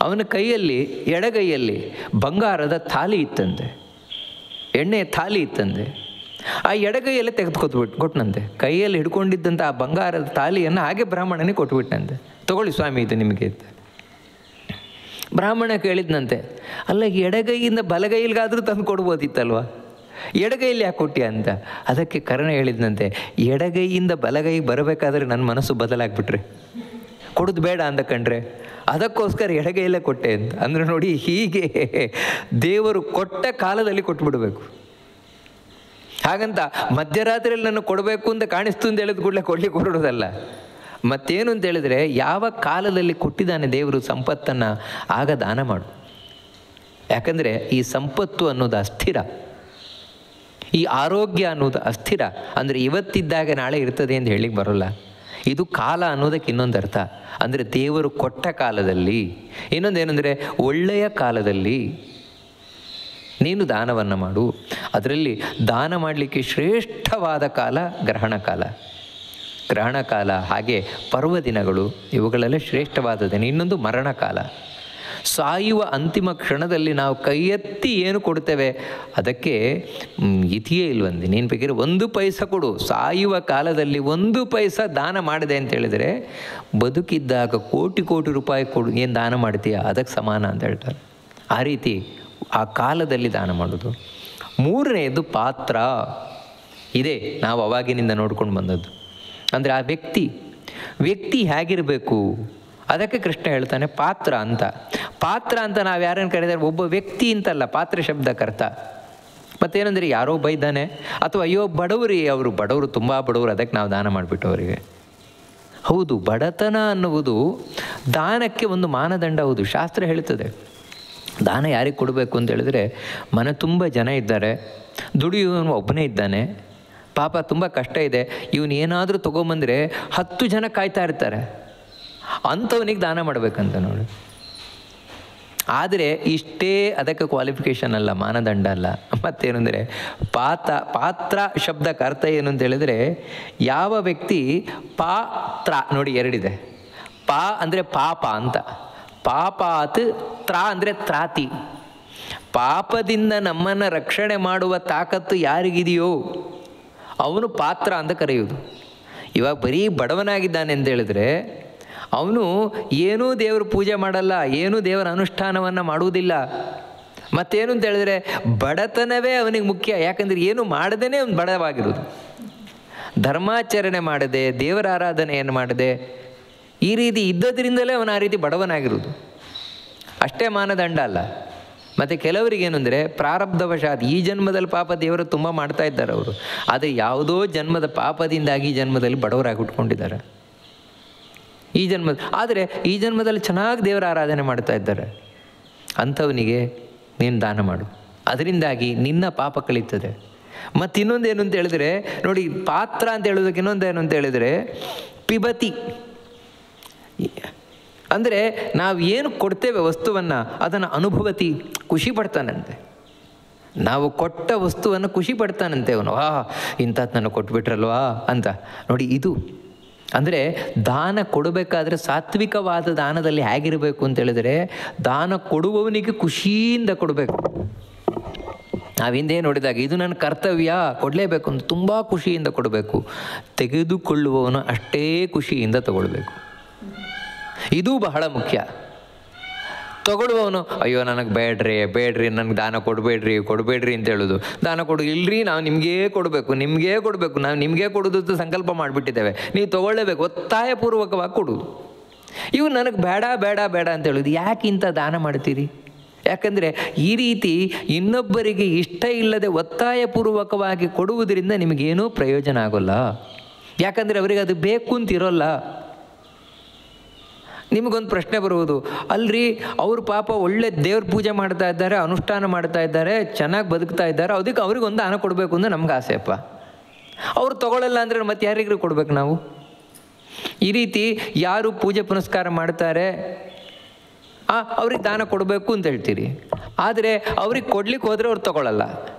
ಅವನ ಕೈಯಲ್ಲಿ, ಎಡಗೈಯಲ್ಲಿ ಬಂಗಾರದ ಥಾಲಿ ಇತ್ತಂತೆ, ಎಣ್ಣೆಯ ಥಾಲಿ ಇತ್ತಂತೆ. ಆ ಎಡಗೈಯಲ್ಲೇ ಕೊಟ್ಟನಂತೆ. ಕೈಯಲ್ಲಿ ಹಿಡ್ಕೊಂಡಿದ್ದಂಥ ಆ ಬಂಗಾರದ ಥಾಲಿಯನ್ನು ಹಾಗೆ ಬ್ರಾಹ್ಮಣನಿಗೆ ಕೊಟ್ಬಿಟ್ಟಂತೆ. ತಗೊಳ್ಳಿ ಸ್ವಾಮಿ ಇದು ನಿಮಗೆ ಅಂತ. ಬ್ರಾಹ್ಮಣ ಕೇಳಿದ್ನಂತೆ, ಅಲ್ಲ ಎಡಗೈಯಿಂದ ಬಲಗೈಲಿಗಾದರೂ ತಂದು ಕೊಡ್ಬೋದಿತ್ತಲ್ವ, ಎಡಗೈಯಲ್ಲಿ ಯಾಕೆ ಕೊಟ್ಟಿ ಅಂತ. ಅದಕ್ಕೆ ಕರ್ಣ ಹೇಳಿದ್ನಂತೆ, ಎಡಗೈಯಿಂದ ಬಲಗೈಗೆ ಬರಬೇಕಾದ್ರೆ ನನ್ನ ಮನಸ್ಸು ಬದಲಾಗ್ಬಿಟ್ರೆ, ಕೊಡೋದು ಬೇಡ ಅಂತ ಕಂಡ್ರೆ, ಅದಕ್ಕೋಸ್ಕರ ಎಡಗೈಯಲ್ಲೇ ಕೊಟ್ಟೆ ಅಂತ. ಅಂದರೆ ನೋಡಿ, ಹೀಗೆ ದೇವರು ಕೊಟ್ಟ ಕಾಲದಲ್ಲಿ ಕೊಟ್ಬಿಡಬೇಕು. ಹಾಗಂತ ಮಧ್ಯರಾತ್ರಿಯಲ್ಲಿ ನಾನು ಕೊಡಬೇಕು ಅಂತ ಕಾಣಿಸ್ತು ಅಂತ ಹೇಳಿದ ಕೂಡಲೇ ಕೊಡ್ಲಿಕ್ಕೆ ಹೊರಡೋದಲ್ಲ. ಮತ್ತೇನು ಅಂತ ಹೇಳಿದರೆ, ಯಾವ ಕಾಲದಲ್ಲಿ ಕೊಟ್ಟಿದ್ದಾನೆ ದೇವರು ಸಂಪತ್ತನ್ನು ಆಗ ದಾನ ಮಾಡು. ಯಾಕಂದರೆ ಈ ಸಂಪತ್ತು ಅನ್ನೋದು ಅಸ್ಥಿರ, ಈ ಆರೋಗ್ಯ ಅನ್ನೋದು ಅಸ್ಥಿರ. ಅಂದರೆ ಇವತ್ತಿದ್ದಾಗ ನಾಳೆ ಇರ್ತದೆ ಅಂತ ಹೇಳಿಕ್ಕೆ ಬರೋಲ್ಲ. ಇದು ಕಾಲ ಅನ್ನೋದಕ್ಕೆ ಇನ್ನೊಂದು ಅರ್ಥ. ಅಂದರೆ ದೇವರು ಕೊಟ್ಟ ಕಾಲದಲ್ಲಿ. ಇನ್ನೊಂದೇನೆಂದರೆ ಒಳ್ಳೆಯ ಕಾಲದಲ್ಲಿ ನೀನು ದಾನವನ್ನು ಮಾಡು. ಅದರಲ್ಲಿ ದಾನ ಮಾಡಲಿಕ್ಕೆ ಶ್ರೇಷ್ಠವಾದ ಕಾಲ ಗ್ರಹಣ ಕಾಲ. ಗ್ರಹಣ ಕಾಲ, ಹಾಗೆ ಪರ್ವದಿನಗಳು, ಇವುಗಳೆಲ್ಲ ಶ್ರೇಷ್ಠವಾದ ದಿನ. ಇನ್ನೊಂದು ಮರಣ ಕಾಲ. ಸಾಯುವ ಅಂತಿಮ ಕ್ಷಣದಲ್ಲಿ ನಾವು ಕೈ ಎತ್ತಿ ಏನು ಕೊಡ್ತೇವೆ ಅದಕ್ಕೆ ಇತಿಯೇ ಇಲ್ವಂದು. ನೀನು ಬೇಕಿದ್ರೆ 1 ಪೈಸೆ ಕೊಡು, ಸಾಯುವ ಕಾಲದಲ್ಲಿ 1 ಪೈಸೆ ದಾನ ಮಾಡಿದೆ ಅಂತ ಹೇಳಿದರೆ ಬದುಕಿದ್ದಾಗ ಕೋಟಿ ಕೋಟಿ ರೂಪಾಯಿ ಕೊಡು, ಏನು ದಾನ ಮಾಡ್ತೀಯ ಅದಕ್ಕೆ ಸಮಾನ ಅಂತ ಹೇಳ್ತಾರೆ. ಆ ರೀತಿ ಆ ಕಾಲದಲ್ಲಿ ದಾನ ಮಾಡೋದು. 3ನೇದು ಪಾತ್ರ. ಇದೇ ನಾವು ಅವಾಗಿನಿಂದ ನೋಡ್ಕೊಂಡು ಬಂದದ್ದು. ಅಂದರೆ ಆ ವ್ಯಕ್ತಿ ಹೇಗಿರಬೇಕು ಅದಕ್ಕೆ ಕೃಷ್ಣ ಹೇಳ್ತಾನೆ ಪಾತ್ರ ಅಂತ. ಪಾತ್ರ ಅಂತ ನಾವು ಯಾರನ್ನು ಕರೀತಾರೆ, ಒಬ್ಬ ವ್ಯಕ್ತಿ ಅಂತಲ್ಲ ಪಾತ್ರ ಶಬ್ದಕ್ಕರ್ಥ. ಮತ್ತೇನೆಂದರೆ ಯಾರೋ ಬೈದಾನೆ ಅಥವಾ ಅಯ್ಯೋ ಬಡವರು ತುಂಬ ಬಡವರು, ಅದಕ್ಕೆ ನಾವು ದಾನ ಮಾಡಿಬಿಟ್ಟು ಅವರಿಗೆ. ಹೌದು, ಬಡತನ ಅನ್ನುವುದು ದಾನಕ್ಕೆ ಒಂದು ಮಾನದಂಡ. ಹೌದು, ಶಾಸ್ತ್ರ ಹೇಳ್ತದೆ ದಾನ ಯಾರಿಗೆ ಕೊಡಬೇಕು ಅಂತ ಹೇಳಿದ್ರೆ, ಮನೆ ತುಂಬ ಜನ ಇದ್ದಾರೆ, ದುಡಿಯುವವನು ಒಬ್ಬನೇ ಇದ್ದಾನೆ, ಪಾಪ ತುಂಬ ಕಷ್ಟ ಇದೆ, ಇವನು ಏನಾದರೂ ತೊಗೊಂಬಂದರೆ 10 ಜನ ಕಾಯ್ತಾ ಇರ್ತಾರೆ, ಅಂಥವನಿಗೆ ದಾನ ಮಾಡಬೇಕಂತ ನೋಡಿ. ಆದರೆ ಇಷ್ಟೇ ಅದಕ್ಕೆ ಕ್ವಾಲಿಫಿಕೇಷನ್ ಅಲ್ಲ, ಮಾನದಂಡ ಅಲ್ಲ. ಮತ್ತೇನೆಂದರೆ ಪಾತ್ರ ಶಬ್ದಕ್ಕೆ ಅರ್ಥ ಏನು ಅಂತ ಹೇಳಿದರೆ, ಯಾವ ವ್ಯಕ್ತಿ ಪಾತ್ರ ನೋಡಿ ಎರಡಿದೆ. ಪಾ ಅಂದರೆ ಪಾಪ ಅಂತ, ಪಾಪಾತ್ ತ್ರ ಅಂದರೆ ತ್ರಾತಿ. ಪಾಪದಿಂದ ನಮ್ಮನ್ನು ರಕ್ಷಣೆ ಮಾಡುವ ತಾಕತ್ತು ಯಾರಿಗಿದೆಯೋ ಅವನು ಪಾತ್ರ ಅಂತ ಕರೆಯುವುದು. ಇವಾಗ ಬರೀ ಬಡವನಾಗಿದ್ದಾನೆ ಅಂತ ಹೇಳಿದ್ರೆ ಅವನು ಏನೂ ದೇವರು ಪೂಜೆ ಮಾಡಲ್ಲ, ಏನೂ ದೇವರ ಅನುಷ್ಠಾನವನ್ನು ಮಾಡುವುದಿಲ್ಲ. ಮತ್ತೇನು ಅಂತ ಹೇಳಿದ್ರೆ ಬಡತನವೇ ಅವನಿಗೆ ಮುಖ್ಯ. ಯಾಕಂದರೆ ಏನು ಮಾಡದೇ ಅವನು ಬಡವಾಗಿರೋದು. ಧರ್ಮಾಚರಣೆ ಮಾಡದೆ, ದೇವರ ಆರಾಧನೆಯನ್ನು ಮಾಡದೆ, ಈ ರೀತಿ ಇದ್ದದ್ರಿಂದಲೇ ಅವನು ಆ ರೀತಿ ಬಡವನಾಗಿರೋದು. ಅಷ್ಟೇ ಮಾನದಂಡ ಅಲ್ಲ. ಮತ್ತು ಕೆಲವರಿಗೇನು ಅಂದರೆ ಪ್ರಾರಬ್ಧವಶಾತ್ ಈ ಜನ್ಮದಲ್ಲಿ ಪಾಪ ದೇವರು ತುಂಬ ಮಾಡ್ತಾ ಇದ್ದಾರೆ ಅವರು, ಆದರೆ ಯಾವುದೋ ಜನ್ಮದ ಪಾಪದಿಂದಾಗಿ ಈ ಜನ್ಮದಲ್ಲಿ ಬಡವರಾಗಿ ಹುಟ್ಕೊಂಡಿದ್ದಾರೆ. ಆದರೆ ಈ ಜನ್ಮದಲ್ಲಿ ಚೆನ್ನಾಗಿ ದೇವರ ಆರಾಧನೆ ಮಾಡ್ತಾ ಇದ್ದಾರೆ. ಅಂಥವನಿಗೆ ನೀನು ದಾನ ಮಾಡು, ಅದರಿಂದಾಗಿ ನಿನ್ನ ಪಾಪ ಕಳೀತದೆ. ಮತ್ತು ಇನ್ನೊಂದೇನು ಅಂತ ಹೇಳಿದರೆ ನೋಡಿ, ಪಾತ್ರ ಅಂತ ಹೇಳೋದಕ್ಕೆ ಇನ್ನೊಂದೇನು ಅಂತ ಹೇಳಿದರೆ ಪಿಬತಿ. ಅಂದರೆ ನಾವು ಏನು ಕೊಡ್ತೇವೆ ವಸ್ತುವನ್ನು ಅದನ್ನು ಅನುಭವತಿ, ಖುಷಿ ಪಡ್ತಾನಂತೆ. ನಾವು ಕೊಟ್ಟ ವಸ್ತುವನ್ನು ಖುಷಿ ಪಡ್ತಾನಂತೆ ಅವನು. ಇಂಥದ್ದು ನನಗೆ ಕೊಟ್ಬಿಟ್ರಲ್ವಾ ಅಂತ ನೋಡಿ. ಇದು ಅಂದರೆ ದಾನ ಕೊಡಬೇಕಾದ್ರೆ ಸಾತ್ವಿಕವಾದ ದಾನದಲ್ಲಿ ಹೇಗಿರಬೇಕು ಅಂತ ಹೇಳಿದರೆ, ದಾನ ಕೊಡುವವನಿಗೆ ಖುಷಿಯಿಂದ ಕೊಡಬೇಕು. ನಾವು ಹಿಂದೆ ನೋಡಿದಾಗ ಇದು ನನ್ನ ಕರ್ತವ್ಯ ಕೊಡಲೇಬೇಕು ಅಂತ ತುಂಬ ಖುಷಿಯಿಂದ ಕೊಡಬೇಕು. ತೆಗೆದುಕೊಳ್ಳುವವನು ಅಷ್ಟೇ ಖುಷಿಯಿಂದ ತಗೊಳ್ಬೇಕು. ಇದು ಬಹಳ ಮುಖ್ಯ. ತಗೊಳ್ಳುವವನು ಅಯ್ಯೋ ನನಗೆ ಬೇಡ್ರಿ ನನಗೆ ದಾನ ಕೊಡಬೇಡ್ರಿ ಅಂತ ಹೇಳೋದು. ದಾನ ಇಲ್ಲರಿ, ನಾವು ನಿಮಗೇ ಕೊಡಬೇಕು, ನಾವು ನಿಮಗೇ ಕೊಡೋದು ಸಂಕಲ್ಪ ಮಾಡಿಬಿಟ್ಟಿದ್ದೇವೆ, ನೀವು ತಗೊಳ್ಳೇಬೇಕು, ಒತ್ತಾಯಪೂರ್ವಕವಾಗಿ ಕೊಡೋದು. ಇವು ನನಗೆ ಬೇಡ ಅಂತ ಹೇಳೋದು. ಯಾಕೆ ಇಂಥ ದಾನ ಮಾಡ್ತೀರಿ? ಯಾಕಂದರೆ ಈ ರೀತಿ ಇನ್ನೊಬ್ಬರಿಗೆ ಇಷ್ಟ ಇಲ್ಲದೆ ಒತ್ತಾಯಪೂರ್ವಕವಾಗಿ ಕೊಡುವುದರಿಂದ ನಿಮಗೇನೂ ಪ್ರಯೋಜನ ಆಗೋಲ್ಲ. ಯಾಕಂದರೆ ಅವರಿಗೆ ಅದು ಬೇಕು ಅಂತಿರೋಲ್ಲ. ನಿಮಗೊಂದು ಪ್ರಶ್ನೆ ಬರುವುದು, ಅಲ್ರಿ ಅವರು ಪಾಪ ಒಳ್ಳೆ ದೇವ್ರ ಪೂಜೆ ಮಾಡ್ತಾ ಇದ್ದಾರೆ, ಅನುಷ್ಠಾನ ಮಾಡ್ತಾ ಇದ್ದಾರೆ, ಚೆನ್ನಾಗಿ ಬದುಕ್ತಾ ಇದ್ದಾರೆ, ಅದಕ್ಕೆ ಅವ್ರಿಗೊಂದು ದಾನ ಕೊಡಬೇಕು ಅಂತ ನಮ್ಗೆ ಆಸೆಯಪ್ಪ. ಅವ್ರು ತಗೊಳ್ಳಲ್ಲ ಅಂದರೆ ಮತ್ತೆ ಯಾರಿಗೂ ಕೊಡ್ಬೇಕು ನಾವು? ಈ ರೀತಿ ಯಾರು ಪೂಜೆ ಪುನಸ್ಕಾರ ಮಾಡ್ತಾರೆ ಅವ್ರಿಗೆ ದಾನ ಕೊಡಬೇಕು ಅಂತ ಹೇಳ್ತೀರಿ. ಆದರೆ ಅವ್ರಿಗೆ ಕೊಡ್ಲಿಕ್ಕೆ ಹೋದರೆ ಅವ್ರು ತಗೊಳ್ಳಲ್ಲ.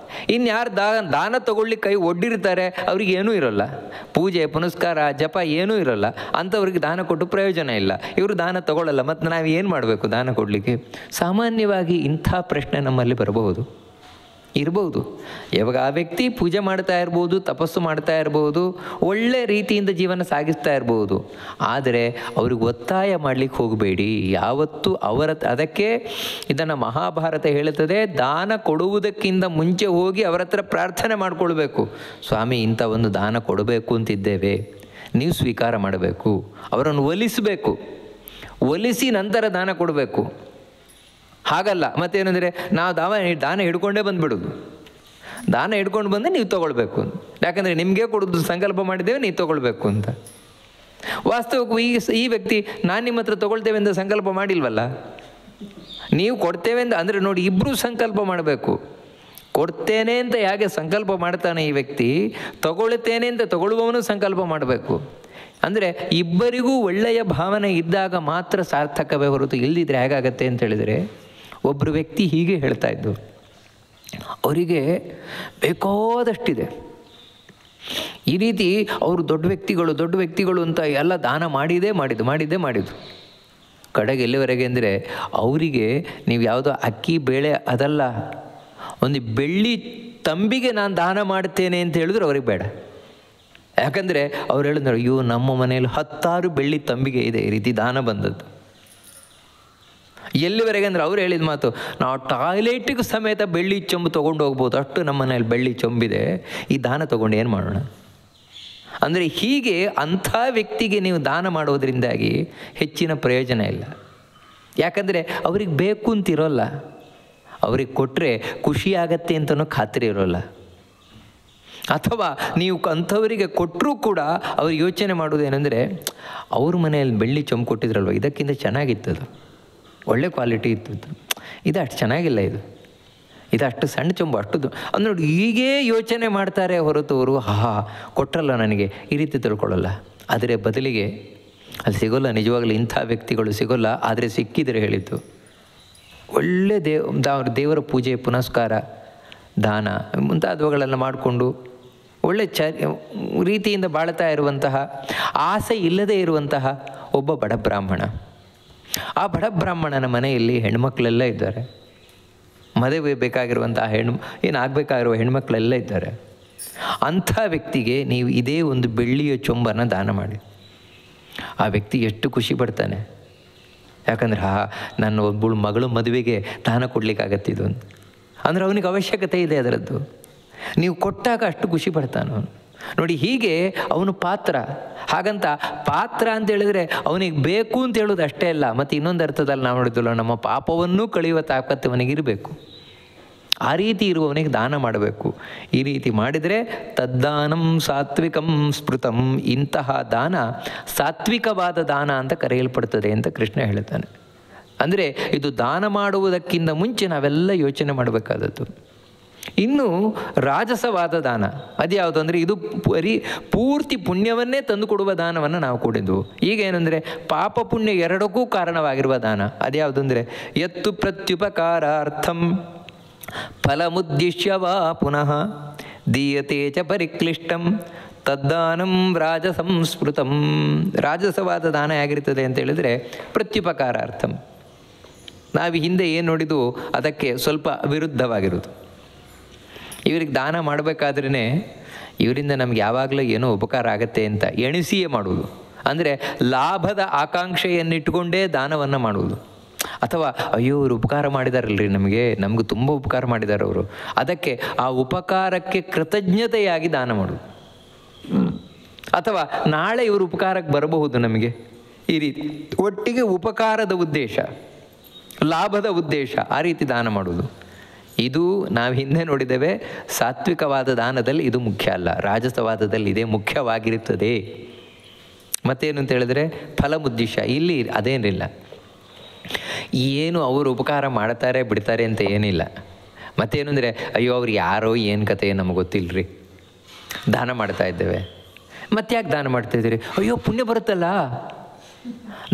ಇನ್ಯಾರು ದಾನ ತಗೊಳ್ಳಿಕ್ಕೆ ಕೈ ಒಡ್ಡಿರ್ತಾರೆ, ಅವ್ರಿಗೆ ಏನೂ ಇರೋಲ್ಲ, ಪೂಜೆ ಪುನಸ್ಕಾರ ಜಪ ಏನೂ ಇರೋಲ್ಲ, ಅಂಥವ್ರಿಗೆ ದಾನ ಕೊಟ್ಟು ಪ್ರಯೋಜನ ಇಲ್ಲ. ಇವರು ದಾನ ತಗೊಳ್ಳಲ್ಲ, ಮತ್ತು ನಾವು ಏನು ಮಾಡಬೇಕು ದಾನ ಕೊಡಲಿಕ್ಕೆ? ಸಾಮಾನ್ಯವಾಗಿ ಇಂಥ ಪ್ರಶ್ನೆ ನಮ್ಮಲ್ಲಿ ಇರ್ಬೋದು. ಯಾವಾಗ ಆ ವ್ಯಕ್ತಿ ಪೂಜೆ ಮಾಡ್ತಾ ಇರ್ಬೋದು, ತಪಸ್ಸು ಮಾಡ್ತಾ ಇರ್ಬೋದು, ಒಳ್ಳೆ ರೀತಿಯಿಂದ ಜೀವನ ಸಾಗಿಸ್ತಾ ಇರ್ಬೋದು, ಆದರೆ ಅವ್ರಿಗೆ ಒತ್ತಾಯ ಮಾಡಲಿಕ್ಕೆ ಹೋಗಬೇಡಿ ಯಾವತ್ತೂ. ಅದಕ್ಕೆ ಇದನ್ನು ಮಹಾಭಾರತ ಹೇಳುತ್ತದೆ, ದಾನ ಕೊಡುವುದಕ್ಕಿಂತ ಮುಂಚೆ ಹೋಗಿ ಅವರ ಹತ್ರ ಪ್ರಾರ್ಥನೆ ಮಾಡಿಕೊಳ್ಬೇಕು. ಸ್ವಾಮಿ, ಇಂಥ ಒಂದು ದಾನ ಕೊಡಬೇಕು ಅಂತಿದ್ದೇವೆ, ನೀವು ಸ್ವೀಕಾರ ಮಾಡಬೇಕು. ಅವರನ್ನು ಒಲಿಸಿ ನಂತರ ದಾನ ಕೊಡಬೇಕು. ಹಾಗಲ್ಲ. ಮತ್ತೇನೆಂದರೆ ನಾವು ದಾನ ಹಿಡ್ಕೊಂಡೇ ಬಂದುಬಿಡೋದು. ದಾನ ಹಿಡ್ಕೊಂಡು ಬಂದರೆ ನೀವು ತೊಗೊಳ್ಬೇಕು ಅಂತ. ಯಾಕಂದರೆ ನಿಮಗೆ ಕೊಡೋದು ಸಂಕಲ್ಪ ಮಾಡಿದ್ದೇವೆ, ನೀವು ತೊಗೊಳ್ಬೇಕು ಅಂತ. ವಾಸ್ತವಕ್ಕೂ ಈ ವ್ಯಕ್ತಿ ನಾನು ನಿಮ್ಮ ಹತ್ರ ತೊಗೊಳ್ತೇವೆ ಅಂತ ಸಂಕಲ್ಪ ಮಾಡಿಲ್ವಲ್ಲ, ನೀವು ಕೊಡ್ತೇವೆ ಅಂತ. ಅಂದರೆ ನೋಡಿ, ಇಬ್ಬರೂ ಸಂಕಲ್ಪ ಮಾಡಬೇಕು. ಕೊಡ್ತೇನೆ ಅಂತ ಹೇಗೆ ಸಂಕಲ್ಪ ಮಾಡ್ತಾನೆ ಈ ವ್ಯಕ್ತಿ, ತಗೊಳ್ತೇನೆ ಅಂತ ತಗೊಳ್ಳುವವನು ಸಂಕಲ್ಪ ಮಾಡಬೇಕು. ಅಂದರೆ ಇಬ್ಬರಿಗೂ ಒಳ್ಳೆಯ ಭಾವನೆ ಇದ್ದಾಗ ಮಾತ್ರ ಸಾರ್ಥಕವೇ ಹೊರತು ಇಲ್ಲದಿದ್ದರೆ ಹೇಗಾಗತ್ತೆ ಅಂತ ಹೇಳಿದರೆ, ಒಬ್ಬರು ವ್ಯಕ್ತಿ ಹೀಗೆ ಹೇಳ್ತಾ ಇದ್ದು, ಅವರಿಗೆ ಬೇಕಾದಷ್ಟಿದೆ, ಈ ರೀತಿ ಅವರು ದೊಡ್ಡ ವ್ಯಕ್ತಿಗಳು ಅಂತ ಎಲ್ಲ ದಾನ ಮಾಡಿದ್ದು ಕಡೆಗೆ ಎಲ್ಲಿವರೆಗೆ ಅಂದರೆ, ಅವರಿಗೆ ನೀವು ಯಾವುದೋ ಅಕ್ಕಿ ಬೇಳೆ ಅದಲ್ಲ, ಒಂದು ಬೆಳ್ಳಿ ತಂಬಿಗೆ ನಾನು ದಾನ ಮಾಡ್ತೇನೆ ಅಂತ ಹೇಳಿದ್ರು ಅವ್ರಿಗೆ ಬೇಡ. ಯಾಕಂದರೆ ಅವ್ರು ಹೇಳಿದ್ರು, ಅಯ್ಯೋ ನಮ್ಮ ಮನೆಯಲ್ಲಿ 10 ಬೆಳ್ಳಿ ತಂಬಿಗೆ ಇದೆ, ಈ ರೀತಿ ದಾನ ಬಂದದ್ದು. ಎಲ್ಲಿವರೆಗೆ ಅಂದರೆ ಅವ್ರು ಹೇಳಿದ ಮಾತು, ನಾವು ಟಾಯ್ಲೆಟಿಗೂ ಸಮೇತ ಬೆಳ್ಳಿ ಚೊಂಬು ತೊಗೊಂಡು ಹೋಗ್ಬೋದು, ಅಷ್ಟು ನಮ್ಮ ಮನೇಲಿ ಬೆಳ್ಳಿ ಚೊಂಬಿದೆ, ಈ ದಾನ ತೊಗೊಂಡು ಏನು ಮಾಡೋಣ. ಅಂದರೆ ಹೀಗೆ ಅಂಥ ವ್ಯಕ್ತಿಗೆ ನೀವು ದಾನ ಮಾಡೋದ್ರಿಂದಾಗಿ ಹೆಚ್ಚಿನ ಪ್ರಯೋಜನ ಇಲ್ಲ. ಯಾಕಂದರೆ ಅವ್ರಿಗೆ ಬೇಕು ಅಂತಿರೋಲ್ಲ, ಅವ್ರಿಗೆ ಕೊಟ್ಟರೆ ಖುಷಿಯಾಗತ್ತೆ ಅಂತನೋ ಖಾತ್ರಿ ಇರೋಲ್ಲ. ಅಥವಾ ನೀವು ಅಂಥವರಿಗೆ ಕೊಟ್ಟರೂ ಕೂಡ ಅವ್ರು ಯೋಚನೆ ಮಾಡೋದೇನೆಂದರೆ, ಅವ್ರ ಮನೆಯಲ್ಲಿ ಬೆಳ್ಳಿ ಚೊಂಬು ಕೊಟ್ಟಿದ್ರಲ್ವ, ಇದಕ್ಕಿಂತ ಚೆನ್ನಾಗಿತ್ತದು, ಒಳ್ಳೆ ಕ್ವಾಲಿಟಿ ಇತ್ತು, ಇದು ಅಷ್ಟು ಚೆನ್ನಾಗಿಲ್ಲ, ಇದು ಅಷ್ಟು ಸಣ್ಣ ಚೊಂಬು ಅಷ್ಟು ಅಂದ್ರೆ ನೋಡಿ, ಹೀಗೇ ಯೋಚನೆ ಮಾಡ್ತಾರೆ ಹೊರತು ಅವರು ಕೊಟ್ಟರಲ್ಲ ನನಗೆ ಈ ರೀತಿ ತಿಳ್ಕೊಳ್ಳಲ್ಲ. ಆದರೆ ಬದಲಿಗೆ ಅಲ್ಲಿ ಸಿಗೋಲ್ಲ, ನಿಜವಾಗಲೂ ಇಂಥ ವ್ಯಕ್ತಿಗಳು ಸಿಗೋಲ್ಲ. ಆದರೆ ಸಿಕ್ಕಿದರೆ ಹೇಳಿದ್ದು ಒಳ್ಳೆ ದೇವರ ಪೂಜೆ ಪುನಸ್ಕಾರ ದಾನ ಮುಂತಾದವುಗಳೆಲ್ಲ ಮಾಡಿಕೊಂಡು ಒಳ್ಳೆ ರೀತಿಯಿಂದ ಬಾಳ್ತಾ ಇರುವಂತಹ, ಆಸೆ ಇಲ್ಲದೇ ಇರುವಂತಹ ಒಬ್ಬ ಬಡ ಬ್ರಾಹ್ಮಣ. ಆ ಬಡ ಬ್ರಾಹ್ಮಣನ ಮನೆಯಲ್ಲಿ ಹೆಣ್ಮಕ್ಳೆಲ್ಲ ಇದ್ದಾರೆ, ಮದುವೆ ಬೇಕಾಗಿರುವಂತಹ ಏನಾಗಬೇಕಾಗಿರುವ ಹೆಣ್ಮಕ್ಳೆಲ್ಲ ಇದ್ದಾರೆ. ಅಂಥ ವ್ಯಕ್ತಿಗೆ ನೀವು ಇದೇ ಒಂದು ಬೆಳ್ಳಿಯ ಚೊಂಬನ್ನು ದಾನ ಮಾಡಿ, ಆ ವ್ಯಕ್ತಿ ಎಷ್ಟು ಖುಷಿ ಪಡ್ತಾನೆ. ಯಾಕಂದರೆ ನನ್ನ ಒಬ್ಬಳು ಮಗಳು ಮದುವೆಗೆ ದಾನ ಕೊಡಲಿಕ್ಕಾಗತ್ತಿದ್ದು ಅಂದರೆ ಅವನಿಗೆ ಅವಶ್ಯಕತೆ ಇದೆ ಅದರದ್ದು. ನೀವು ಕೊಟ್ಟಾಗ ಅಷ್ಟು ಖುಷಿ ಪಡ್ತಾನೆ ಅವನು. ನೋಡಿ, ಹೀಗೆ ಅವನು ಪಾತ್ರ. ಹಾಗಂತ ಪಾತ್ರ ಅಂತ ಹೇಳಿದರೆ ಅವನಿಗೆ ಬೇಕು ಅಂತ ಹೇಳೋದು ಅಷ್ಟೇ ಅಲ್ಲ, ಮತ್ತು ಇನ್ನೊಂದು ಅರ್ಥದಲ್ಲಿ ನಾವು ನೋಡಿದ್ವಲ್ಲ, ನಮ್ಮ ಪಾಪವನ್ನೂ ಕಳೆಯುವ ತಾಕತ್ತು ಅವನಿಗಿರಬೇಕು. ಆ ರೀತಿ ಇರುವವನಿಗೆ ದಾನ ಮಾಡಬೇಕು. ಈ ರೀತಿ ಮಾಡಿದರೆ ತದ್ದಾನಂ ಸಾತ್ವಿಕಂ ಸ್ಮೃತಂ, ಇಂತಹ ದಾನ ಸಾತ್ವಿಕವಾದ ದಾನ ಅಂತ ಕರೆಯಲ್ಪಡ್ತದೆ ಅಂತ ಕೃಷ್ಣ ಹೇಳ್ತಾನೆ. ಅಂದರೆ ಇದು ದಾನ ಮಾಡುವುದಕ್ಕಿಂತ ಮುಂಚೆ ನಾವೆಲ್ಲ ಯೋಚನೆ ಮಾಡಬೇಕಾದದ್ದು. ಇನ್ನು ರಾಜಸವಾದ ದಾನ ಅದ್ಯಾವುದು ಅಂದರೆ, ಇದು ಪೂರ್ತಿ ಪುಣ್ಯವನ್ನೇ ತಂದು ಕೊಡುವ ದಾನವನ್ನು ನಾವು ಕೊಡಿದ್ವು. ಈಗ ಏನಂದರೆ ಪಾಪ ಪುಣ್ಯ ಎರಡಕ್ಕೂ ಕಾರಣವಾಗಿರುವ ದಾನ ಅದ್ಯಾವುದು ಅಂದರೆ, ಯತ್ತು ಪ್ರತ್ಯುಪಕಾರಾರ್ಥಂ ಫಲಮುದ್ದಿಶ್ಯ ವಾ ಪುನಃ ದೀಯತೆ ಚ ಪರಿಕ್ಲಿಷ್ಟಂ ತದ್ದಾನಂ ರಾಜಸಂಸ್ಮೃತಂ. ರಾಜಸವಾದ ದಾನ ಹೇಗಿರ್ತದೆ ಅಂತ ಹೇಳಿದರೆ, ಪ್ರತ್ಯುಪಕಾರಾರ್ಥಂ. ನಾವು ಹಿಂದೆ ಏನು ನೋಡಿದ್ದು ಅದಕ್ಕೆ ಸ್ವಲ್ಪ ವಿರುದ್ಧವಾಗಿರೋದು. ಇವ್ರಿಗೆ ದಾನ ಮಾಡಬೇಕಾದ್ರೇ ಇವರಿಂದ ನಮ್ಗೆ ಯಾವಾಗಲೂ ಏನೋ ಉಪಕಾರ ಆಗತ್ತೆ ಅಂತ ಎಣಿಸಿಯೇ ಮಾಡುವುದು. ಅಂದರೆ ಲಾಭದ ಆಕಾಂಕ್ಷೆಯನ್ನಿಟ್ಟುಕೊಂಡೇ ದಾನವನ್ನು ಮಾಡುವುದು. ಅಥವಾ ಅಯ್ಯೋ ಇವರು ಉಪಕಾರ ಮಾಡಿದಾರಲ್ರಿ, ನಮಗೂ ತುಂಬ ಉಪಕಾರ ಮಾಡಿದ್ದಾರೆ ಅವರು, ಅದಕ್ಕೆ ಆ ಉಪಕಾರಕ್ಕೆ ಕೃತಜ್ಞತೆಯಾಗಿ ದಾನ ಮಾಡೋದು. ಅಥವಾ ನಾಳೆ ಇವರು ಉಪಕಾರಕ್ಕೆ ಬರಬಹುದು ನಮಗೆ, ಈ ರೀತಿ ಒಟ್ಟಿಗೆ ಉಪಕಾರದ ಉದ್ದೇಶ, ಲಾಭದ ಉದ್ದೇಶ, ಆ ರೀತಿ ದಾನ ಮಾಡೋದು. ಇದು ನಾವು ಹಿಂದೆ ನೋಡಿದ್ದೇವೆ. ಸಾತ್ವಿಕವಾದ ದಾನದಲ್ಲಿ ಇದು ಮುಖ್ಯ ಅಲ್ಲ, ರಾಜಸವಾದದಲ್ಲಿ ಇದೇ ಮುಖ್ಯವಾಗಿರುತ್ತದೆ. ಮತ್ತೇನು ಅಂತ ಹೇಳಿದ್ರೆ ಫಲಮುದ್ದೇಶ, ಇಲ್ಲಿ ಅದೇನಿಲ್ಲ. ಏನು ಅವರು ಉಪಕಾರ ಮಾಡ್ತಾರೆ ಬಿಡ್ತಾರೆ ಅಂತ ಏನಿಲ್ಲ. ಮತ್ತೇನು ಅಂದರೆ, ಅಯ್ಯೋ ಅವ್ರು ಯಾರೋ ಏನು ಕತೆ ನಮಗೆ ಗೊತ್ತಿಲ್ಲರಿ, ದಾನ ಮಾಡ್ತಾ ಇದ್ದೇವೆ. ಮತ್ತೆ ಯಾಕೆ ದಾನ ಮಾಡ್ತಾಯಿದ್ದೀರಿ? ಅಯ್ಯೋ ಪುಣ್ಯ ಬರುತ್ತಲ್ಲ,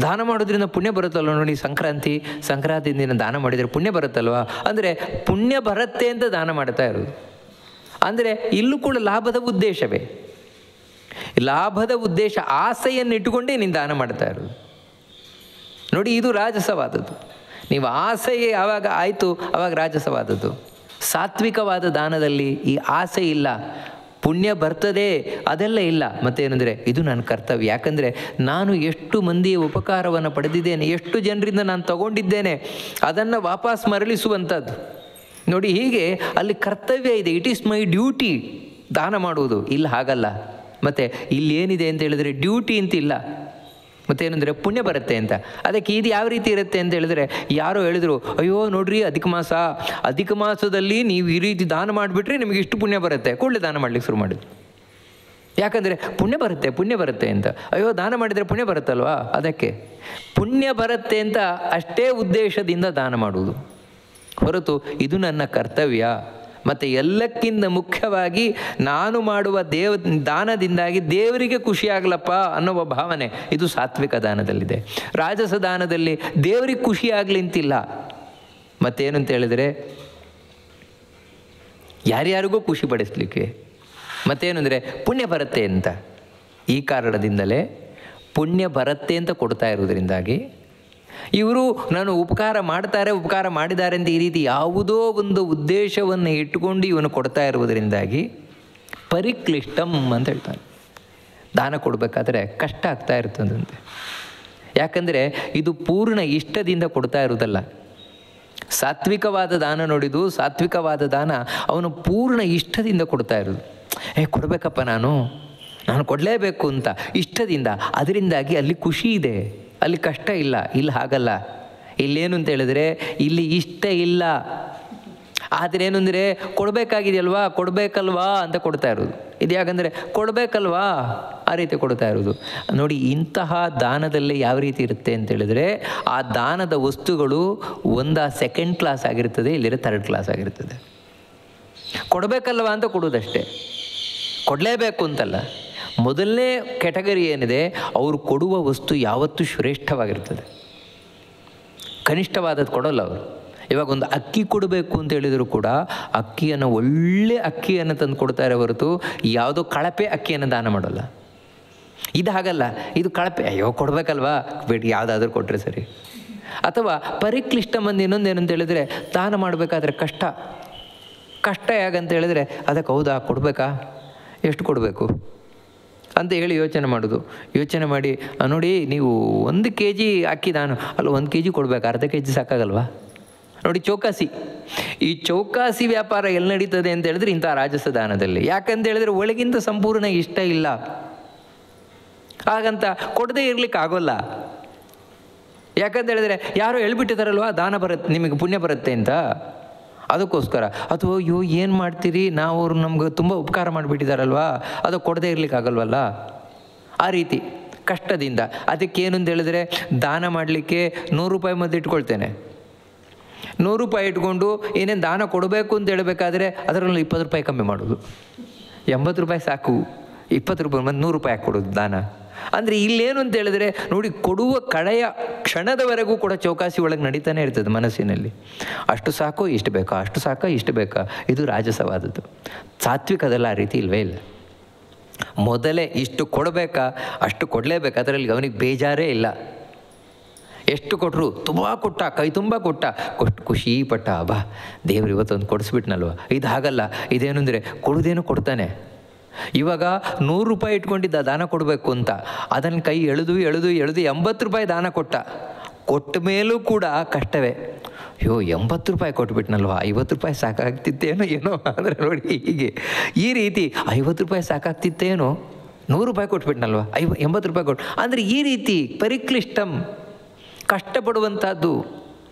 ದಾನ ಮಾಡೋದ್ರಿಂದ ಪುಣ್ಯ ಬರುತ್ತಲ್ವ. ನೋಡಿ, ಸಂಕ್ರಾಂತಿ ದಿನ ದಾನ ಮಾಡಿದರೆ ಪುಣ್ಯ ಬರುತ್ತಲ್ವ. ಅಂದರೆ ಪುಣ್ಯ ಬರುತ್ತೆ ಅಂತ ದಾನ ಮಾಡ್ತಾ ಇರೋದು. ಅಂದರೆ ಇಲ್ಲೂ ಕೂಡ ಲಾಭದ ಉದ್ದೇಶವೇ, ಲಾಭದ ಉದ್ದೇಶ ಆಸೆಯನ್ನು ಇಟ್ಟುಕೊಂಡೇ ನೀನು ದಾನ ಮಾಡ್ತಾ ಇರೋದು. ನೋಡಿ, ಇದು ರಾಜಸವಾದದ್ದು. ನೀವು ಆಸೆಯೇ ಯಾವಾಗ ಆಯಿತು ಆವಾಗ ರಾಜಸವಾದದ್ದು. ಸಾತ್ವಿಕವಾದ ದಾನದಲ್ಲಿ ಈ ಆಸೆ ಇಲ್ಲ, ಪುಣ್ಯ ಬರ್ತದೆ ಅದೆಲ್ಲ ಇಲ್ಲ. ಮತ್ತೇನೆಂದರೆ ಇದು ನನ್ನ ಕರ್ತವ್ಯ. ಯಾಕಂದರೆ ನಾನು ಎಷ್ಟು ಮಂದಿಯ ಉಪಕಾರವನ್ನು ಪಡೆದಿದ್ದೇನೆ, ಎಷ್ಟು ಜನರಿಂದ ನಾನು ತಗೊಂಡಿದ್ದೇನೆ, ಅದನ್ನು ವಾಪಸ್ ಮರಳಿಸುವಂಥದ್ದು. ನೋಡಿ, ಹೀಗೆ ಅಲ್ಲಿ ಕರ್ತವ್ಯ ಇದೆ. ಇಟ್ ಈಸ್ ಮೈ ಡ್ಯೂಟಿ ದಾನ ಮಾಡುವುದು. ಇಲ್ಲ ಹಾಗಲ್ಲ. ಮತ್ತು ಇಲ್ಲಿ ಏನಿದೆ ಅಂತ ಹೇಳಿದರೆ ಡ್ಯೂಟಿ ಅಂತಿಲ್ಲ. ಮತ್ತೇನೆಂದರೆ ಪುಣ್ಯ ಬರುತ್ತೆ ಅಂತ. ಅದಕ್ಕೆ ಇದು ಯಾವ ರೀತಿ ಇರುತ್ತೆ ಅಂತ ಹೇಳಿದ್ರೆ, ಯಾರೋ ಹೇಳಿದರು, ಅಯ್ಯೋ ನೋಡ್ರಿ ಅಧಿಕ ಮಾಸದಲ್ಲಿ ನೀವು ಈ ರೀತಿ ದಾನ ಮಾಡಿಬಿಟ್ರೆ ನಿಮಗೆ ಇಷ್ಟು ಪುಣ್ಯ ಬರುತ್ತೆ. ಕೂಡಲೇ ದಾನ ಮಾಡಲಿಕ್ಕೆ ಶುರು ಮಾಡಿದ್ರು. ಯಾಕಂದರೆ ಪುಣ್ಯ ಬರುತ್ತೆ ಅಂತ. ಅಯ್ಯೋ ದಾನ ಮಾಡಿದರೆ ಪುಣ್ಯ ಬರುತ್ತಲ್ವಾ, ಅದಕ್ಕೆ ಪುಣ್ಯ ಬರುತ್ತೆ ಅಂತ ಅಷ್ಟೇ ಉದ್ದೇಶದಿಂದ ದಾನ ಮಾಡುವುದು ಹೊರತು ಇದು ನನ್ನ ಕರ್ತವ್ಯ. ಮತ್ತು ಎಲ್ಲಕ್ಕಿಂತ ಮುಖ್ಯವಾಗಿ ನಾನು ಮಾಡುವ ದಾನದಿಂದಾಗಿ ದೇವರಿಗೆ ಖುಷಿಯಾಗಲಪ್ಪ ಅನ್ನುವ ಭಾವನೆ, ಇದು ಸಾತ್ವಿಕ ದಾನದಲ್ಲಿದೆ. ರಾಜಸ ದಾನದಲ್ಲಿ ದೇವರಿಗೆ ಖುಷಿಯಾಗಲಿ ಅಂತಿಲ್ಲ. ಮತ್ತೇನಂತ ಹೇಳಿದರೆ ಯಾರ್ಯಾರಿಗೂ ಖುಷಿ ಪಡಿಸ್ಲಿಕ್ಕೆ. ಮತ್ತೇನೆಂದರೆ ಪುಣ್ಯ ಬರುತ್ತೆ ಅಂತ. ಈ ಕಾರಣದಿಂದಲೇ ಪುಣ್ಯ ಬರುತ್ತೆ ಅಂತ ಕೊಡ್ತಾ ಇರೋದ್ರಿಂದಾಗಿ ಇವರು ನಾನು ಉಪಕಾರ ಮಾಡಿದ್ದಾರೆ ಅಂತ ಈ ರೀತಿ ಯಾವುದೋ ಒಂದು ಉದ್ದೇಶವನ್ನು ಇಟ್ಟುಕೊಂಡು ಇವನು ಕೊಡ್ತಾ ಇರುವುದರಿಂದಾಗಿ ಪರಿಕ್ಲಿಷ್ಟಂ ಅಂತ ಹೇಳ್ತಾನೆ. ದಾನ ಕೊಡಬೇಕಾದ್ರೆ ಕಷ್ಟ ಆಗ್ತಾ ಇರ್ತದಂತೆ. ಯಾಕಂದರೆ ಇದು ಪೂರ್ಣ ಇಷ್ಟದಿಂದ ಕೊಡ್ತಾ ಇರೋದಲ್ಲ. ಸಾತ್ವಿಕವಾದ ದಾನ ನೋಡಿದು, ಸಾತ್ವಿಕವಾದ ದಾನ ಅವನು ಪೂರ್ಣ ಇಷ್ಟದಿಂದ ಕೊಡ್ತಾ ಇರೋದು. ಕೊಡಬೇಕಪ್ಪ, ನಾನು ಕೊಡಲೇಬೇಕು ಅಂತ ಇಷ್ಟದಿಂದ. ಅದರಿಂದಾಗಿ ಅಲ್ಲಿ ಖುಷಿ ಇದೆ, ಅಲ್ಲಿ ಕಷ್ಟ ಇಲ್ಲ. ಇಲ್ಲಿ ಹಾಗಲ್ಲ. ಇಲ್ಲೇನು ಅಂತ ಹೇಳಿದ್ರೆ ಇಲ್ಲಿ ಇಷ್ಟ ಇಲ್ಲ. ಆದರೆ ಏನು ಅಂದರೆ ಕೊಡಬೇಕಾಗಿದೆಯಲ್ವಾ, ಕೊಡಬೇಕಲ್ವಾ ಅಂತ ಕೊಡ್ತಾ ಇರೋದು. ಇದು ಯಾಕಂದರೆ ಕೊಡಬೇಕಲ್ವಾ ಆ ರೀತಿ ಕೊಡ್ತಾ ಇರೋದು. ನೋಡಿ, ಇಂತಹ ದಾನದಲ್ಲಿ ಯಾವ ರೀತಿ ಇರುತ್ತೆ ಅಂತೇಳಿದರೆ ಆ ದಾನದ ವಸ್ತುಗಳು ಸೆಕೆಂಡ್ ಕ್ಲಾಸ್ ಆಗಿರ್ತದೆ, ಇಲ್ಲಿರೋ ಥರ್ಡ್ ಕ್ಲಾಸ್ ಆಗಿರ್ತದೆ. ಕೊಡಬೇಕಲ್ವಾ ಅಂತ ಕೊಡೋದಷ್ಟೇ, ಕೊಡಲೇಬೇಕು ಅಂತಲ್ಲ. ಮೊದಲನೇ ಕ್ಯಾಟಗರಿ ಏನಿದೆ, ಅವರು ಕೊಡುವ ವಸ್ತು ಯಾವತ್ತೂ ಶ್ರೇಷ್ಠವಾಗಿರ್ತದೆ, ಕನಿಷ್ಠವಾದದ್ದು ಕೊಡೋಲ್ಲ ಅವರು. ಇವಾಗ ಒಂದು ಅಕ್ಕಿ ಕೊಡಬೇಕು ಅಂತ ಹೇಳಿದರೂ ಕೂಡ ಅಕ್ಕಿಯನ್ನು, ಒಳ್ಳೆ ಅಕ್ಕಿಯನ್ನು ತಂದು ಕೊಡ್ತಾರೆ ಹೊರತು ಯಾವುದೋ ಕಳಪೆ ಅಕ್ಕಿಯನ್ನು ದಾನ ಮಾಡೋಲ್ಲ. ಇದು ಹಾಗಲ್ಲ, ಇದು ಕಳಪೆ, ಅಯ್ಯೋ ಕೊಡಬೇಕಲ್ವಾ, ಬೇಡಿ ಯಾವುದಾದ್ರೂ ಕೊಟ್ಟರೆ ಸರಿ. ಅಥವಾ ಪರಿಕ್ಲಿಷ್ಟ ಮಂದಿ ಇನ್ನೊಂದೇನು ಅಂತ ಹೇಳಿದರೆ ದಾನ ಮಾಡಬೇಕಾದ್ರೆ ಕಷ್ಟ ಹೇಗಂತ ಹೇಳಿದರೆ ಅದಕ್ಕೆ ಹೌದಾ ಕೊಡಬೇಕಾ, ಎಷ್ಟು ಕೊಡಬೇಕು ಅಂತ ಹೇಳಿ ಯೋಚನೆ ಮಾಡೋದು. ಯೋಚನೆ ಮಾಡಿ ನೋಡಿ, ನೀವು 1 kg ಅಕ್ಕಿ ದಾನ ಅಲ್ಲ, 1 kg ಕೊಡಬೇಕು, ಅರ್ಧ kg ಸಾಕಾಗಲ್ವಾ? ನೋಡಿ, ಚೌಕಾಸಿ, ಈ ಚೌಕಾಸಿ ವ್ಯಾಪಾರ ಎಲ್ಲಿ ನಡೀತದೆ ಅಂತ ಹೇಳಿದ್ರೆ ಇಂಥ ರಾಜಸ ದಾನದಲ್ಲಿ. ಯಾಕಂತ ಹೇಳಿದ್ರೆ ಒಳಗಿಂದ ಸಂಪೂರ್ಣ ಇಷ್ಟ ಇಲ್ಲ, ಹಾಗಂತ ಕೊಡದೇ ಇರ್ಲಿಕ್ಕೆ ಆಗೋಲ್ಲ. ಯಾಕಂತ ಹೇಳಿದ್ರೆ ಯಾರೋ ಹೇಳ್ಬಿಟ್ಟಿದಾರಲ್ವ, ದಾನ ಬರುತ್ತೆ, ನಿಮಗೆ ಪುಣ್ಯ ಬರುತ್ತೆ ಅಂತ, ಅದಕ್ಕೋಸ್ಕರ. ಅಥವಾ ಅಯ್ಯೋ ಏನು ಮಾಡ್ತೀರಿ, ನಾವು ಅವರು ನಮ್ಗೆ ತುಂಬ ಉಪಕಾರ ಮಾಡಿಬಿಟ್ಟಿದಾರಲ್ವಾ, ಅದು ಕೊಡದೇ ಇರ್ಲಿಕ್ಕೆ ಆಗಲ್ವಲ್ಲ, ಆ ರೀತಿ ಕಷ್ಟದಿಂದ. ಅದಕ್ಕೇನು ಅಂತ ಹೇಳಿದ್ರೆ ದಾನ ಮಾಡಲಿಕ್ಕೆ 100 ರೂಪಾಯಿ ಮದ್ದು ಇಟ್ಕೊಳ್ತೇನೆ. 100 ರೂಪಾಯಿ ಇಟ್ಕೊಂಡು ಏನೇನು ದಾನ ಕೊಡಬೇಕು ಅಂತ ಹೇಳಬೇಕಾದ್ರೆ ಅದರಲ್ಲಿ 20 ರೂಪಾಯಿ ಕಮ್ಮಿ ಮಾಡೋದು. 80 ರೂಪಾಯಿ ಸಾಕು, 20 ರೂಪಾಯಿ ಮತ್ತು 100 ರೂಪಾಯಿ ಹಾಕಿ ಕೊಡೋದು ದಾನ. ಅಂದರೆ ಇಲ್ಲೇನು ಅಂತ ಹೇಳಿದ್ರೆ ನೋಡಿ, ಕೊಡುವ ಕಡೆಯ ಕ್ಷಣದವರೆಗೂ ಕೂಡ ಚೌಕಾಸಿ ಒಳಗೆ ನಡೀತಾನೆ ಇರ್ತದೆ ಮನಸ್ಸಿನಲ್ಲಿ. ಅಷ್ಟು ಸಾಕೋ ಇಷ್ಟು ಬೇಕಾ, ಅಷ್ಟು ಸಾಕಾ ಇಷ್ಟು ಬೇಕಾ, ಇದು ರಾಜಸವಾದದ್ದು. ಸಾತ್ವಿಕದಲ್ಲ ಆ ರೀತಿ ಇಲ್ವೇ ಇಲ್ಲ. ಮೊದಲೇ ಇಷ್ಟು ಕೊಡಬೇಕಾ ಅಷ್ಟು ಕೊಡಲೇಬೇಕು, ಅದರಲ್ಲಿ ಅವನಿಗೆ ಬೇಜಾರೇ ಇಲ್ಲ. ಎಷ್ಟು ಕೊಟ್ಟರು ತುಂಬ ಕೊಟ್ಟ, ಕೈ ತುಂಬ ಕೊಟ್ಟ, ಖುಷಿ ಪಟ್ಟ, ಬಾ ದೇವ್ರು ಇವತ್ತೊಂದು ಕೊಡಿಸ್ಬಿಟ್ನಲ್ವ. ಇದು ಹಾಗಲ್ಲ. ಇದೇನು ಅಂದರೆ ಕೊಡೋದೇನು ಕೊಡ್ತಾನೆ. ಇವಾಗ 100 ರೂಪಾಯಿ ಇಟ್ಕೊಂಡಿದ್ದ ದಾನ ಕೊಡಬೇಕು ಅಂತ, ಅದನ್ನು ಕೈ ಎಳೆದು 80 ರೂಪಾಯಿ ದಾನ ಕೊಟ್ಟ ಮೇಲೂ ಕೂಡ ಕಷ್ಟವೇ. ಅಯ್ಯೋ 80 ರೂಪಾಯಿ ಕೊಟ್ಬಿಟ್ನಲ್ವ, 50 ರೂಪಾಯಿ ಸಾಕಾಗ್ತಿತ್ತೇನೋ ಏನೋ ಅಂದರೆ ನೋಡಿ, ಹೀಗೆ ಈ ರೀತಿ 50 ರೂಪಾಯಿ ಸಾಕಾಗ್ತಿತ್ತೇನೋ, 100 ರೂಪಾಯಿ ಕೊಟ್ಬಿಟ್ನಲ್ವ, 80 ರೂಪಾಯಿ ಕೊಟ್ಟು, ಅಂದರೆ ಈ ರೀತಿ ಪರಿಕ್ಲಿಷ್ಟಂ, ಕಷ್ಟಪಡುವಂಥದ್ದು.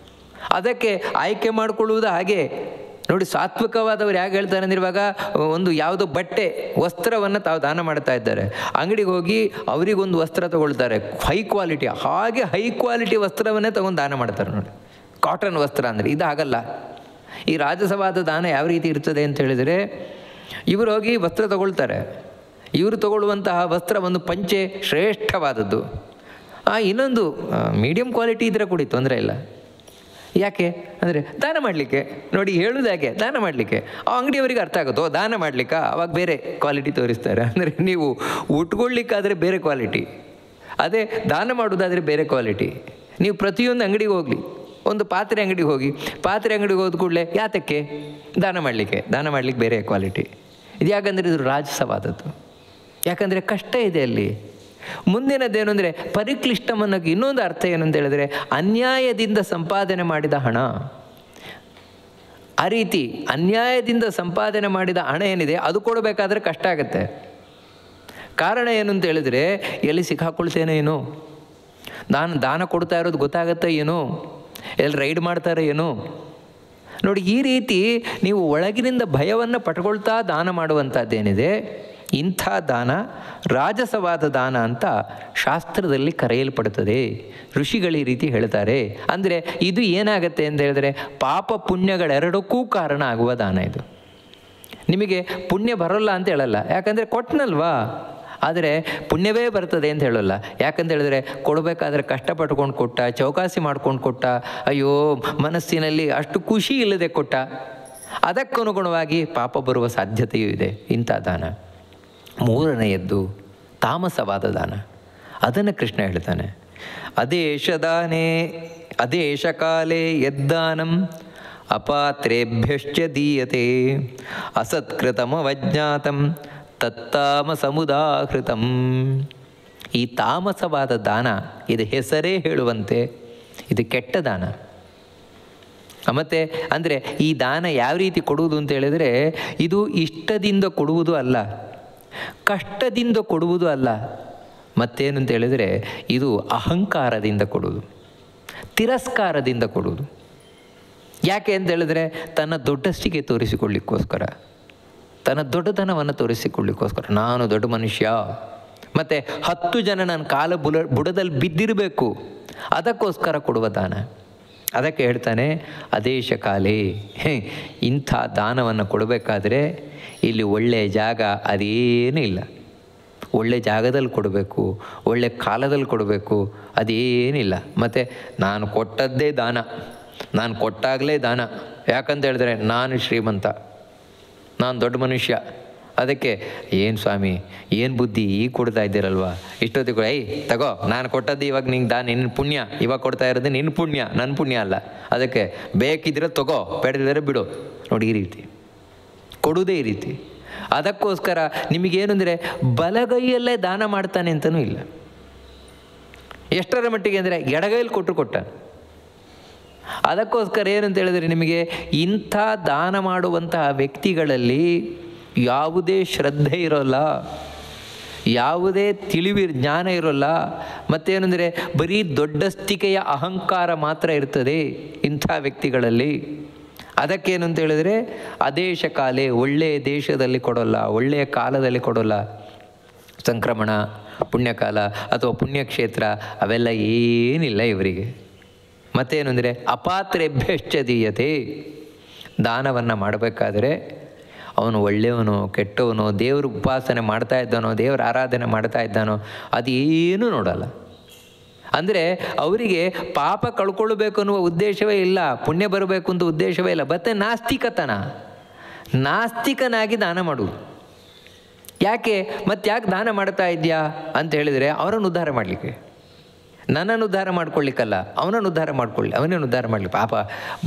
ಅದಕ್ಕೆ ಆಯ್ಕೆ ಮಾಡಿಕೊಳ್ಳುವುದು ಹಾಗೆ ನೋಡಿ. ಸಾತ್ವಿಕವಾದವ್ರು ಹೇಗೆ ಹೇಳ್ತಾರೆ ಅಂದರೆ, ಇವಾಗ ಒಂದು ಯಾವುದೋ ಬಟ್ಟೆ ವಸ್ತ್ರವನ್ನು ತಾವು ದಾನ ಮಾಡ್ತಾ ಇದ್ದಾರೆ, ಅಂಗಡಿಗೆ ಹೋಗಿ ಅವರಿಗೊಂದು ವಸ್ತ್ರ ತೊಗೊಳ್ತಾರೆ ಹೈ ಕ್ವಾಲಿಟಿ, ಹಾಗೆ ಹೈ ಕ್ವಾಲಿಟಿ ವಸ್ತ್ರವನ್ನೇ ತೊಗೊಂಡು ದಾನ ಮಾಡ್ತಾರೆ ನೋಡಿ, ಕಾಟನ್ ವಸ್ತ್ರ ಅಂದರೆ. ಇದು ಹಾಗಲ್ಲ. ಈ ರಾಜಸವಾದ ದಾನ ಯಾವ ರೀತಿ ಇರ್ತದೆ ಅಂತ ಹೇಳಿದರೆ, ಇವರು ಹೋಗಿ ವಸ್ತ್ರ ತೊಗೊಳ್ತಾರೆ, ಇವರು ತೊಗೊಳ್ಳುವಂತಹ ವಸ್ತ್ರ ಒಂದು ಪಂಚೆ ಶ್ರೇಷ್ಠವಾದದ್ದು, ಇನ್ನೊಂದು ಮೀಡಿಯಮ್ ಕ್ವಾಲಿಟಿ ಇದ್ದರೆ ಕೊಡಿ, ತೊಂದರೆ ಇಲ್ಲ. ಯಾಕೆ ಅಂದರೆ ದಾನ ಮಾಡಲಿಕ್ಕೆ. ನೋಡಿ, ಹೇಳೋದು ಯಾಕೆ, ದಾನ ಮಾಡಲಿಕ್ಕೆ. ಆ ಅಂಗಡಿಯವರಿಗೆ ಅರ್ಥ ಆಗುತ್ತೋ ದಾನ ಮಾಡಲಿಕ್ಕೆ, ಅವಾಗ ಬೇರೆ ಕ್ವಾಲಿಟಿ ತೋರಿಸ್ತಾರೆ. ಅಂದರೆ ನೀವು ಉಟ್ಕೊಳ್ಳಿಕ್ಕಾದರೆ ಬೇರೆ ಕ್ವಾಲಿಟಿ, ಅದೇ ದಾನ ಮಾಡೋದಾದರೆ ಬೇರೆ ಕ್ವಾಲಿಟಿ. ನೀವು ಪ್ರತಿಯೊಂದು ಅಂಗಡಿಗೆ ಹೋಗಲಿ, ಒಂದು ಪಾತ್ರೆ ಅಂಗಡಿಗೆ ಹೋಗಿ, ಪಾತ್ರೆ ಅಂಗಡಿಗೆ ಹೋದ ಕೂಡಲೇ ಯಾತಕ್ಕೆ, ದಾನ ಮಾಡಲಿಕ್ಕೆ ಬೇರೆ ಕ್ವಾಲಿಟಿ. ಇದು ಯಾಕಂದರೆ ಇದು ರಾಜಸವಾದದ್ದು, ಯಾಕಂದರೆ ಕಷ್ಟ ಇದೆ ಅಲ್ಲಿ. ಮುಂದಿನದ್ದೇನು ಅಂದರೆ ಪರಿಕ್ಲಿಷ್ಟಮನ್ನೋಕ್ಕೆ ಇನ್ನೊಂದು ಅರ್ಥ ಏನು ಅಂತ ಹೇಳಿದ್ರೆ, ಅನ್ಯಾಯದಿಂದ ಸಂಪಾದನೆ ಮಾಡಿದ ಹಣ. ಆ ರೀತಿ ಅನ್ಯಾಯದಿಂದ ಸಂಪಾದನೆ ಮಾಡಿದ ಹಣ ಏನಿದೆ ಅದು ಕೊಡಬೇಕಾದ್ರೆ ಕಷ್ಟ ಆಗುತ್ತೆ. ಕಾರಣ ಏನು ಅಂತ ಹೇಳಿದ್ರೆ, ಎಲ್ಲಿ ಸಿಕ್ಕಾಕೊಳ್ತೇನೋ ಏನೋ, ದಾನ ಕೊಡ್ತಾ ಇರೋದು ಗೊತ್ತಾಗತ್ತೆ ಏನೋ, ಎಲ್ಲಿ ರೈಡ್ ಮಾಡ್ತಾರೆ ಏನೋ. ನೋಡಿ, ಈ ರೀತಿ ನೀವು ಒಳಗಿನಿಂದ ಭಯವನ್ನು ಪಟ್ಕೊಳ್ತಾ ದಾನ ಮಾಡುವಂಥದ್ದೇನಿದೆ, ಇಂಥ ದಾನ ರಾಜಸವಾದ ದಾನ ಅಂತ ಶಾಸ್ತ್ರದಲ್ಲಿ ಕರೆಯಲ್ಪಡುತ್ತದೆ. ಋಷಿಗಳು ಈ ರೀತಿ ಹೇಳ್ತಾರೆ. ಅಂದರೆ ಇದು ಏನಾಗುತ್ತೆ ಅಂತ ಹೇಳಿದ್ರೆ, ಪಾಪ ಪುಣ್ಯಗಳೆರಡಕ್ಕೂ ಕಾರಣ ಆಗುವ ದಾನ ಇದು. ನಿಮಗೆ ಪುಣ್ಯ ಬರೋಲ್ಲ ಅಂತ ಹೇಳಲ್ಲ, ಯಾಕಂದರೆ ಕೊಟ್ಟನಲ್ವಾ, ಆದರೆ ಪುಣ್ಯವೇ ಬರ್ತದೆ ಅಂತ ಹೇಳೋಲ್ಲ. ಯಾಕಂತ ಹೇಳಿದ್ರೆ ಕೊಡಬೇಕಾದ್ರೆ ಕಷ್ಟಪಟ್ಕೊಂಡು ಕೊಟ್ಟ, ಚೌಕಾಸಿ ಮಾಡ್ಕೊಂಡು ಕೊಟ್ಟ, ಅಯ್ಯೋ ಮನಸ್ಸಿನಲ್ಲಿ ಅಷ್ಟು ಖುಷಿ ಇಲ್ಲದೆ ಕೊಟ್ಟ, ಅದಕ್ಕನುಗುಣವಾಗಿ ಪಾಪ ಬರುವ ಸಾಧ್ಯತೆಯೂ ಇದೆ ಇಂಥ ದಾನ. ಮೂರನೆಯದ್ದು ತಾಮಸವಾದ ದಾನ. ಅದನ್ನು ಕೃಷ್ಣ ಹೇಳ್ತಾನೆ, ಅದೇಶ ಕಾಲೇ ಯದ್ದಾನಂ ಅಪಾತ್ರೇಭ್ಯಶ್ಚ ದೀಯತೆ ಅಸತ್ಕೃತಮವಜ್ಞಾತಂ ತತ್ತಾಮಸಮುದಾಹೃತಂ. ಈ ತಾಮಸವಾದ ದಾನ, ಇದು ಹೆಸರೇ ಹೇಳುವಂತೆ ಇದು ಕೆಟ್ಟ ದಾನ. ಮತ್ತು ಅಂದರೆ ಈ ದಾನ ಯಾವ ರೀತಿ ಕೊಡುವುದು ಅಂತ ಹೇಳಿದರೆ, ಇದು ಇಷ್ಟದಿಂದ ಕೊಡುವುದು ಅಲ್ಲ, ಕಷ್ಟದಿಂದ ಕೊಡುವುದು ಅಲ್ಲ, ಮತ್ತೇನು ಅಂತ ಹೇಳಿದರೆ ಇದು ಅಹಂಕಾರದಿಂದ ಕೊಡುವುದು, ತಿರಸ್ಕಾರದಿಂದ ಕೊಡುವುದು. ಯಾಕೆ ಅಂತ ಹೇಳಿದ್ರೆ ತನ್ನ ದೊಡ್ಡಸ್ತಿಗೆ ತೋರಿಸಿಕೊಳ್ಳಿಕ್ಕೋಸ್ಕರ, ತನ್ನ ದೊಡ್ಡತನವನ್ನು ತೋರಿಸಿಕೊಳ್ಳಿಕ್ಕೋಸ್ಕರ, ನಾನು ದೊಡ್ಡ ಮನುಷ್ಯ, ಮತ್ತು 10 ಜನ ನನ್ನ ಕಾಲ ಬುಡದಲ್ಲಿ ಬಿದ್ದಿರಬೇಕು, ಅದಕ್ಕೋಸ್ಕರ ಕೊಡುವ ದಾನ. ಅದಕ್ಕೆ ಹೇಳ್ತಾನೆ ಅದೇಶ ಕಾಲೇ. ಇಂಥ ದಾನವನ್ನು ಕೊಡಬೇಕಾದ್ರೆ ಇಲ್ಲಿ ಒಳ್ಳೆಯ ಜಾಗ ಅದೇನೂ ಇಲ್ಲ. ಒಳ್ಳೆ ಜಾಗದಲ್ಲಿ ಕೊಡಬೇಕು, ಒಳ್ಳೆ ಕಾಲದಲ್ಲಿ ಕೊಡಬೇಕು, ಅದೇನಿಲ್ಲ. ಮತ್ತು ನಾನು ಕೊಟ್ಟದ್ದೇ ದಾನ, ನಾನು ಕೊಟ್ಟಾಗಲೇ ದಾನ. ಯಾಕಂತ ಹೇಳಿದ್ರೆ ನಾನು ಶ್ರೀಮಂತ, ನಾನು ದೊಡ್ಡ ಮನುಷ್ಯ, ಅದಕ್ಕೆ ಏನು ಸ್ವಾಮಿ ಏನು ಬುದ್ಧಿ ಈಗ ಕೊಡ್ತಾ ಇದ್ದೀರಲ್ವ, ಇಷ್ಟೊತ್ತಿಗೆ ತಗೋ ನಾನು ಕೊಟ್ಟದ್ದು ಇವಾಗ ನಿಂಗೆ ನಿನ್ನ ಪುಣ್ಯ, ಇವಾಗ ಕೊಡ್ತಾ ಇರೋದು ನಿನ್ನ ಪುಣ್ಯ, ನನ್ನ ಪುಣ್ಯ ಅಲ್ಲ, ಅದಕ್ಕೆ ಬೇಕಿದ್ರೆ ತಗೋ, ಬೇಡದಿದ್ದರೆ ಬಿಡು. ನೋಡಿ ಈ ರೀತಿ ಕೊಡುವುದೇ ಈ ರೀತಿ. ಅದಕ್ಕೋಸ್ಕರ ನಿಮಗೇನು ಅಂದರೆ ಬಲಗೈಯಲ್ಲೇ ದಾನ ಮಾಡ್ತಾನೆ ಅಂತಲೂ ಇಲ್ಲ. ಎಷ್ಟರ ಮಟ್ಟಿಗೆ ಅಂದರೆ ಎಡಗೈಯಲ್ಲಿ ಕೊಟ್ಟ. ಅದಕ್ಕೋಸ್ಕರ ಏನಂತ ಹೇಳಿದರೆ ನಿಮಗೆ ಇಂಥ ದಾನ ಮಾಡುವಂತಹ ವ್ಯಕ್ತಿಗಳಲ್ಲಿ ಯಾವುದೇ ಶ್ರದ್ಧೆ ಇರೋಲ್ಲ, ಯಾವುದೇ ಜ್ಞಾನ ಇರೋಲ್ಲ. ಮತ್ತೇನೆಂದರೆ ಬರೀ ದೊಡ್ಡಸ್ತಿಕೆಯ ಅಹಂಕಾರ ಮಾತ್ರ ಇರ್ತದೆ ಇಂಥ ವ್ಯಕ್ತಿಗಳಲ್ಲಿ. ಅದಕ್ಕೇನು ಅಂತ ಹೇಳಿದರೆ ಅದೇಶ ಕಾಲೇ, ಒಳ್ಳೆಯ ದೇಶದಲ್ಲಿ ಕೊಡೋಲ್ಲ, ಒಳ್ಳೆಯ ಕಾಲದಲ್ಲಿ ಕೊಡೋಲ್ಲ. ಸಂಕ್ರಮಣ, ಪುಣ್ಯಕಾಲ ಅಥವಾ ಪುಣ್ಯಕ್ಷೇತ್ರ ಅವೆಲ್ಲ ಏನಿಲ್ಲ ಇವರಿಗೆ. ಮತ್ತೇನು ಅಂದರೆ ಅಪಾತ್ರೇಭ್ಯಶ್ಚ ದೀಯತೆ. ದಾನವನ್ನು ಮಾಡಬೇಕಾದ್ರೆ ಅವನು ಒಳ್ಳೆಯವನೋ ಕೆಟ್ಟವನೋ, ದೇವ್ರ ಉಪಾಸನೆ ಮಾಡ್ತಾ ಇದ್ದಾನೋ, ದೇವರ ಆರಾಧನೆ ಮಾಡ್ತಾ ಇದ್ದಾನೋ ಅದೇನೂ ನೋಡಲ್ಲ. ಅಂದರೆ ಅವರಿಗೆ ಪಾಪ ಕಳ್ಕೊಳ್ಬೇಕು ಅನ್ನುವ ಉದ್ದೇಶವೇ ಇಲ್ಲ, ಪುಣ್ಯ ಬರಬೇಕು ಅಂತ ಉದ್ದೇಶವೇ ಇಲ್ಲ. ಮತ್ತು ನಾಸ್ತಿಕನಾಗಿ ದಾನ ಮಾಡುವುದು. ಯಾಕೆ ಯಾಕೆ ದಾನ ಮಾಡ್ತಾ ಇದೆಯಾ ಅಂತ ಹೇಳಿದರೆ ಅವರನ್ನು ಉದ್ಧಾರ ಮಾಡಲಿಕ್ಕೆ, ನನ್ನನ್ನು ಉದ್ಧಾರ ಮಾಡ್ಕೊಳ್ಳಿಕ್ಕಲ್ಲ, ಅವನನ್ನು ಉದ್ಧಾರ ಮಾಡ್ಕೊಳ್ಳಿ, ಅವನನ್ನು ಉದ್ಧಾರ ಮಾಡಲಿ. ಪಾಪ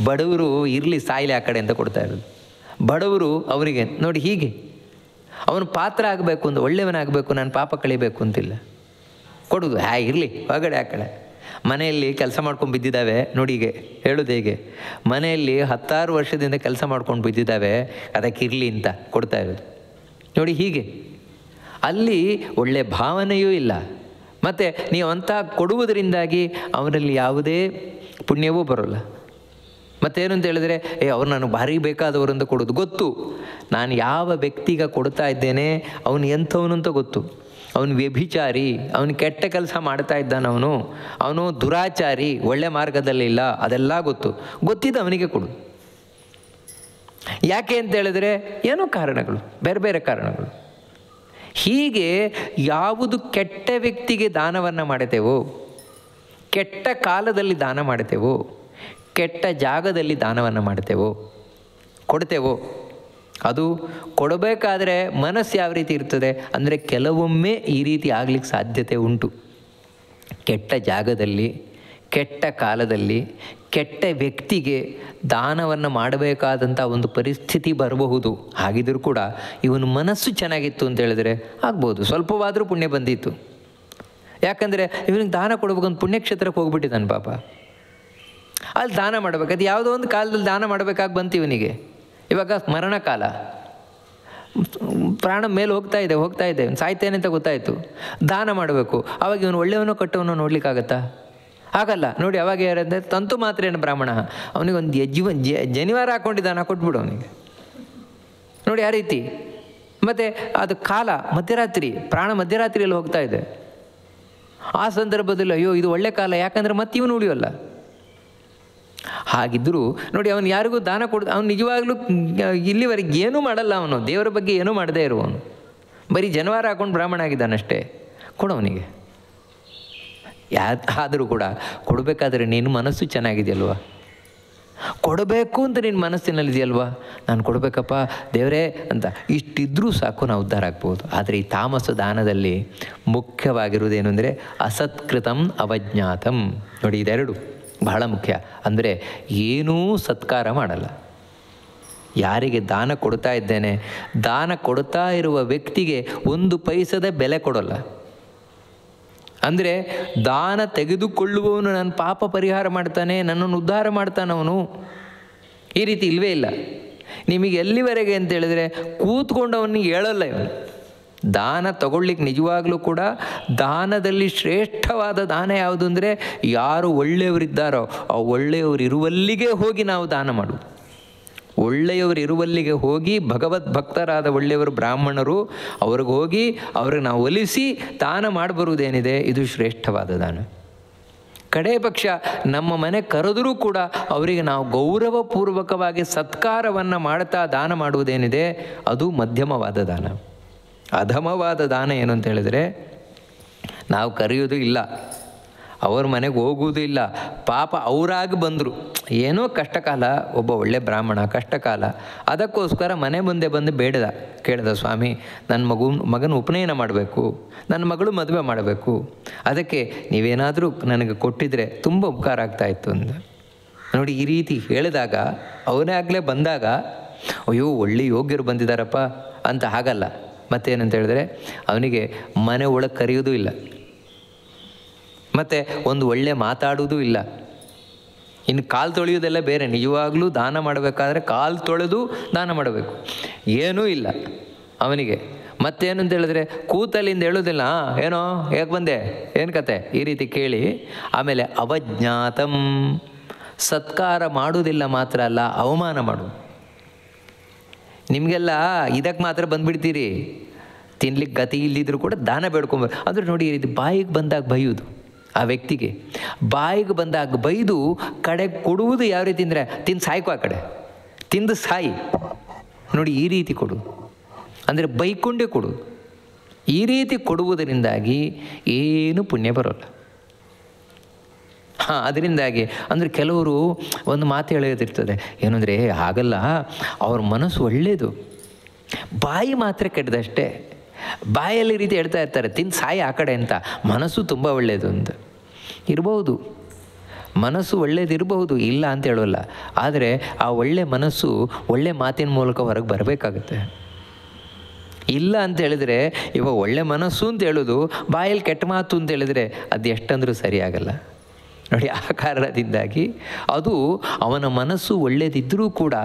ಬಡವರು ಇರಲಿ ಸಾಯಿಲೆ ಆ ಕಡೆ ಅಂತ ಕೊಡ್ತಾ ಇರೋದು. ಬಡವರು ಅವರಿಗೆ ನೋಡಿ ಹೀಗೆ ಅವನು ಪಾತ್ರ ಆಗಬೇಕು ಅಂತ, ಒಳ್ಳೆಯವನಾಗಬೇಕು, ನಾನು ಪಾಪ ಕಳಿಬೇಕು ಅಂತಿಲ್ಲ, ಕೊಡೋದು ಇರಲಿ ಹೊರಗಡೆ ಆ ಕಡೆ. ಮನೆಯಲ್ಲಿ ಕೆಲಸ ಮಾಡ್ಕೊಂಡು ಬಿದ್ದಿದ್ದಾವೆ ನೋಡಿ, ಹೀಗೆ ಹೇಳೋದು ಹೇಗೆ, ಮನೆಯಲ್ಲಿ 10 ವರ್ಷದಿಂದ ಕೆಲಸ ಮಾಡ್ಕೊಂಡು ಬಿದ್ದಿದ್ದಾವೆ, ಅದಕ್ಕಿರಲಿ ಅಂತ ಕೊಡ್ತಾ ಇರೋದು ನೋಡಿ ಹೀಗೆ. ಅಲ್ಲಿ ಒಳ್ಳೆಯ ಭಾವನೆಯೂ ಇಲ್ಲ. ಮತ್ತು ನೀವು ಅಂಥ ಕೊಡುವುದರಿಂದಾಗಿ ಅವರಲ್ಲಿ ಯಾವುದೇ ಪುಣ್ಯವೂ ಬರೋಲ್ಲ. ಮತ್ತೇನು ಅಂತ ಹೇಳಿದ್ರೆ ಅವ್ರು ನನಗೆ ಭಾರಿ ಬೇಕಾದವರು ಅಂತ ಕೊಡೋದು. ಗೊತ್ತು ನಾನು ಯಾವ ವ್ಯಕ್ತಿಗೆ ಕೊಡ್ತಾ ಇದ್ದೇನೆ, ಅವನು ಎಂಥವನು ಅಂತ ಗೊತ್ತು. ಅವನು ವ್ಯಭಿಚಾರಿ, ಅವನು ಕೆಟ್ಟ ಕೆಲಸ ಮಾಡ್ತಾ ಇದ್ದಾನೆ, ಅವನು ದುರಾಚಾರಿ, ಒಳ್ಳೆ ಮಾರ್ಗದಲ್ಲಿ ಇಲ್ಲ, ಅದೆಲ್ಲ ಗೊತ್ತಿದ್ದು ಅವನಿಗೆ ಕೊಡು. ಯಾಕೆ ಅಂತ ಹೇಳಿದ್ರೆ ಏನೋ ಕಾರಣಗಳು, ಬೇರೆ ಬೇರೆ ಕಾರಣಗಳು. ಹೀಗೆ ಯಾವುದು ಕೆಟ್ಟ ವ್ಯಕ್ತಿಗೆ ದಾನವನ್ನು ಮಾಡುತ್ತೇವೋ, ಕೆಟ್ಟ ಕಾಲದಲ್ಲಿ ದಾನ ಮಾಡುತ್ತೇವೋ, ಕೆಟ್ಟ ಜಾಗದಲ್ಲಿ ದಾನವನ್ನು ಮಾಡ್ತೇವೋ, ಕೊಡ್ತೇವೋ, ಅದು ಕೊಡಬೇಕಾದ್ರೆ ಮನಸ್ಸು ಯಾವ ರೀತಿ ಇರ್ತದೆ ಅಂದರೆ ಕೆಲವೊಮ್ಮೆ ಈ ರೀತಿ ಆಗಲಿಕ್ಕೆ ಸಾಧ್ಯತೆ ಉಂಟು. ಕೆಟ್ಟ ಜಾಗದಲ್ಲಿ, ಕೆಟ್ಟ ಕಾಲದಲ್ಲಿ, ಕೆಟ್ಟ ವ್ಯಕ್ತಿಗೆ ದಾನವನ್ನು ಮಾಡಬೇಕಾದಂಥ ಒಂದು ಪರಿಸ್ಥಿತಿ ಬರಬಹುದು. ಹಾಗಿದ್ದರೂ ಕೂಡ ಇವನು ಮನಸ್ಸು ಚೆನ್ನಾಗಿತ್ತು ಅಂತ ಹೇಳಿದರೆ ಆಗ್ಬೋದು, ಸ್ವಲ್ಪವಾದರೂ ಪುಣ್ಯ ಬಂದಿತ್ತು. ಯಾಕಂದರೆ ಇವನಿಗೆ ದಾನ ಕೊಡಬೇಕಂತ ಪುಣ್ಯಕ್ಷೇತ್ರಕ್ಕೆ ಹೋಗ್ಬಿಟ್ಟಿದ್ದಾನೆ ಪಾಪ, ಅಲ್ಲಿ ದಾನ ಮಾಡಬೇಕು. ಅದು ಯಾವುದೋ ಒಂದು ಕಾಲದಲ್ಲಿ ದಾನ ಮಾಡಬೇಕಾಗಿ ಬಂತು ಇವನಿಗೆ. ಇವಾಗ ಮರಣ ಕಾಲ, ಪ್ರಾಣ ಮೇಲೆ ಹೋಗ್ತಾ ಇದೆ, ಸಾಯ್ತೇನೆ ಅಂತ ಗೊತ್ತಾಯಿತು, ದಾನ ಮಾಡಬೇಕು. ಆವಾಗ ಇವನು ಒಳ್ಳೆಯವನೋ ಕೆಟ್ಟವನೋ ನೋಡ್ಲಿಕ್ಕಾಗತ್ತಾ? ಆಗಲ್ಲ. ನೋಡಿ ಅವಾಗ ಯಾರಂದರೆ ತಂತು ಮಾತ್ರ ಏನು ಬ್ರಾಹ್ಮಣ, ಅವನಿಗೊಂದು ಜನಿವಾರ ಹಾಕ್ಕೊಂಡಿದ್ದಾನೆ, ಕೊಟ್ಬಿಡು ಅವನಿಗೆ. ನೋಡಿ ಆ ರೀತಿ. ಮತ್ತು ಅದು ಕಾಲ ಮಧ್ಯರಾತ್ರಿ, ಪ್ರಾಣ ಮಧ್ಯರಾತ್ರಿಯಲ್ಲಿ ಹೋಗ್ತಾ ಇದೆ. ಆ ಸಂದರ್ಭದಲ್ಲಿ ಅಯ್ಯೋ ಇದು ಒಳ್ಳೆ ಕಾಲ, ಯಾಕಂದರೆ ಮತ್ತೆ ಇವನು ಉಳಿಯೋಲ್ಲ. ಹಾಗಿದ್ದರೂ ನೋಡಿ ಅವನು ಯಾರಿಗೂ ದಾನ ಅವನು ನಿಜವಾಗ್ಲೂ ಇಲ್ಲಿವರೆಗೆ ಏನೂ ಮಾಡಲ್ಲ, ಅವನು ದೇವರ ಬಗ್ಗೆ ಏನೂ ಮಾಡದೇ ಇರುವವನು, ಬರೀ ಜನಿವಾರ ಹಾಕೊಂಡು ಬ್ರಾಹ್ಮಣ ಆಗಿದ್ದಾನಷ್ಟೇ. ಕೊಡವನಿಗೆ. ಆದರೂ ಕೂಡ ಕೊಡಬೇಕಾದ್ರೆ ನೀನು ಮನಸ್ಸು ಚೆನ್ನಾಗಿದೆಯಲ್ವ, ಕೊಡಬೇಕು ಅಂತ ನಿನ್ನ ಮನಸ್ಸಿನಲ್ಲಿದೆಯಲ್ವ, ನಾನು ಕೊಡಬೇಕಪ್ಪ ದೇವರೇ ಅಂತ ಇಷ್ಟಿದ್ರೂ ಸಾಕು, ನಾವು ಉದ್ಧಾರ ಆಗ್ಬೋದು. ಆದರೆ ಈ ತಾಮಸ ದಾನದಲ್ಲಿ ಮುಖ್ಯವಾಗಿರುವುದೇನು ಅಂದರೆ ಅಸತ್ಕೃತಂ ಅವಜ್ಞಾತಂ. ನೋಡಿ ಇದೆರಡು ಬಹಳ ಮುಖ್ಯ. ಅಂದರೆ ಏನೂ ಸತ್ಕಾರ ಮಾಡಲ್ಲ. ಯಾರಿಗೆ ದಾನ ಕೊಡ್ತಾ ಇದ್ದೇನೆ, ದಾನ ಕೊಡ್ತಾ ಇರುವ ವ್ಯಕ್ತಿಗೆ 1 ಪೈಸದ ಬೆಲೆ ಕೊಡೋಲ್ಲ. ಅಂದರೆ ದಾನ ತೆಗೆದುಕೊಳ್ಳುವವನು ನನ್ನ ಪಾಪ ಪರಿಹಾರ ಮಾಡ್ತಾನೆ, ನನ್ನನ್ನು ಉದ್ಧಾರ ಮಾಡ್ತಾನವನು. ಈ ರೀತಿ ಇಲ್ಲವೇ ಇಲ್ಲ. ನಿಮಗೆ ಎಲ್ಲಿವರೆಗೆ ಅಂತ ಹೇಳಿದ್ರೆ ಕೂತ್ಕೊಂಡು ಅವನಿಗೆ ಹೇಳಲ್ಲ ಇವನು. ದಾನ ತಗೊಳ್ಳಿಕ್ಕೆ ನಿಜವಾಗಲೂ ಕೂಡ ದಾನದಲ್ಲಿ ಶ್ರೇಷ್ಠವಾದ ದಾನ ಯಾವುದು ಅಂದರೆ, ಯಾರು ಒಳ್ಳೆಯವರಿದ್ದಾರೋ ಆ ಒಳ್ಳೆಯವರು ಇರುವಲ್ಲಿಗೆ ಹೋಗಿ ನಾವು ದಾನ ಮಾಡೋದು. ಒಳ್ಳೆಯವರು ಇರುವಲ್ಲಿಗೆ ಹೋಗಿ ಭಗವದ್ಭಕ್ತರಾದ ಒಳ್ಳೆಯವರು ಬ್ರಾಹ್ಮಣರು ಅವ್ರಿಗೆ ಹೋಗಿ ಅವ್ರಿಗೆ ನಾವು ಒಲಿಸಿ ದಾನ ಮಾಡಬರುವುದೇನಿದೆ, ಇದು ಶ್ರೇಷ್ಠವಾದ ದಾನ. ಕಡೇ ಪಕ್ಷ ನಮ್ಮ ಮನೆ ಕರೆದರೂ ಕೂಡ ಅವರಿಗೆ ನಾವು ಗೌರವಪೂರ್ವಕವಾಗಿ ಸತ್ಕಾರವನ್ನು ಮಾಡ್ತಾ ದಾನ ಮಾಡುವುದೇನಿದೆ, ಅದು ಮಧ್ಯಮವಾದ ದಾನ. ಅಧಮವಾದ ದಾನ ಏನು ಅಂತ ಹೇಳಿದರೆ, ನಾವು ಕರೆಯೋದು ಇಲ್ಲ, ಅವ್ರ ಮನೆಗೆ ಹೋಗುವುದೂ ಇಲ್ಲ, ಪಾಪ ಅವರಾಗಿ ಬಂದರು, ಏನೋ ಕಷ್ಟಕಾಲ, ಒಬ್ಬ ಒಳ್ಳೆ ಬ್ರಾಹ್ಮಣ ಕಷ್ಟಕಾಲ, ಅದಕ್ಕೋಸ್ಕರ ಮನೆ ಮುಂದೆ ಬಂದು ಕೇಳಿದ, ಸ್ವಾಮಿ ನನ್ನ ಮಗನ ಉಪನಯನ ಮಾಡಬೇಕು, ನನ್ನ ಮಗಳು ಮದುವೆ ಮಾಡಬೇಕು, ಅದಕ್ಕೆ ನೀವೇನಾದರೂ ನನಗೆ ಕೊಟ್ಟಿದ್ರೆ ತುಂಬ ಉಪಕಾರ ಆಗ್ತಾಯಿತ್ತು ಅಂತ. ನೋಡಿ, ಈ ರೀತಿ ಹೇಳಿದಾಗ ಅವನೇ ಆಗಲೇ ಬಂದಾಗ, ಅಯ್ಯೋ ಒಳ್ಳೆ ಯೋಗ್ಯರು ಬಂದಿದ್ದಾರಪ್ಪ ಅಂತ ಹಾಗಲ್ಲ. ಮತ್ತೇನಂತ ಹೇಳಿದ್ರೆ, ಅವನಿಗೆ ಮನೆ ಒಳಗೆ ಕರೆಯೋದು ಇಲ್ಲ, ಮತ್ತು ಒಂದು ಒಳ್ಳೆ ಮಾತಾಡುವುದೂ ಇಲ್ಲ. ಇನ್ನು ಕಾಲು ತೊಳೆಯೋದೆಲ್ಲ ಬೇರೆ. ನಿಜವಾಗ್ಲೂ ದಾನ ಮಾಡಬೇಕಾದ್ರೆ ಕಾಲು ತೊಳೆದು ದಾನ ಮಾಡಬೇಕು, ಏನೂ ಇಲ್ಲ ಅವನಿಗೆ. ಮತ್ತೇನು ಅಂತ ಹೇಳಿದ್ರೆ, ಕೂತಲ್ಲಿಂದ ಹೇಳೋದಿಲ್ಲ, ಏನೋ ಹೇಗೆ ಬಂದೆ, ಏನು ಕತೆ, ಈ ರೀತಿ ಕೇಳಿ ಆಮೇಲೆ ಅವಜ್ಞಾತಂ, ಸತ್ಕಾರ ಮಾಡುವುದಿಲ್ಲ ಮಾತ್ರ ಅಲ್ಲ, ಅವಮಾನ ಮಾಡು. ನಿಮಗೆಲ್ಲ ಇದಕ್ಕೆ ಮಾತ್ರ ಬಂದುಬಿಡ್ತೀರಿ, ತಿನ್ಲಿಕ್ಕೆ ಗತಿ ಇಲ್ಲಿದ್ದರೂ ಕೂಡ ದಾನ ಬೇಡ್ಕೊಂಬರು. ಅಂದರೆ ನೋಡಿ, ಈ ರೀತಿ ಬಾಯಿಗೆ ಬಂದಾಗ ಬೈಯೋದು, ಆ ವ್ಯಕ್ತಿಗೆ ಬಾಯಿಗೆ ಬಂದಾಗ ಬೈದು ಕಡೆಗೆ ಕೊಡುವುದು ಯಾವ ರೀತಿ ಅಂದರೆ, ತಿಂದು ಸಾಯ್ಕೋ, ಆ ಕಡೆ ತಿಂದು ಸಾಯಿ. ನೋಡಿ, ಈ ರೀತಿ ಕೊಡು ಅಂದರೆ ಬೈಕೊಂಡೇ ಕೊಡು. ಈ ರೀತಿ ಕೊಡುವುದರಿಂದಾಗಿ ಏನು ಪುಣ್ಯ ಬರೋಲ್ಲ. ಅದರಿಂದಾಗಿ ಅಂದರೆ ಕೆಲವರು ಒಂದು ಮಾತು ಹೇಳೋದಿರ್ತದೆ, ಏನಂದರೆ ಹಾಗಲ್ಲ, ಅವ್ರ ಮನಸ್ಸು ಒಳ್ಳೆಯದು, ಬಾಯಿ ಮಾತ್ರ ಕೆಟ್ಟದಷ್ಟೇ. ಬಾಯಲ್ಲಿ ರೀತಿ ಹೇಳ್ತಾ ಇರ್ತಾರೆ, ತಿಂದು ಸಾಯಿ ಆ ಕಡೆ ಅಂತ, ಮನಸ್ಸು ತುಂಬ ಒಳ್ಳೆಯದು ಅಂತ. ಇರ್ಬೋದು, ಮನಸ್ಸು ಒಳ್ಳೇದಿರಬಹುದು, ಇಲ್ಲ ಅಂತ ಹೇಳೋಲ್ಲ. ಆದರೆ ಆ ಒಳ್ಳೆ ಮನಸ್ಸು ಒಳ್ಳೆ ಮಾತಿನ ಮೂಲಕ ಹೊರಗೆ ಬರಬೇಕಾಗುತ್ತೆ. ಇಲ್ಲ ಅಂತ ಹೇಳಿದರೆ, ಇವಾಗ ಒಳ್ಳೆ ಮನಸ್ಸು ಅಂತ ಹೇಳೋದು ಬಾಯಲ್ಲಿ ಕೆಟ್ಟ ಮಾತು ಅಂತ ಹೇಳಿದರೆ ಅದು ಎಷ್ಟಂದ್ರೂ ಸರಿಯಾಗಲ್ಲ. ನೋಡಿ, ಆ ಕಾರಣದಿಂದಾಗಿ ಅದು ಅವನ ಮನಸ್ಸು ಒಳ್ಳೆಯದಿದ್ದರೂ ಕೂಡ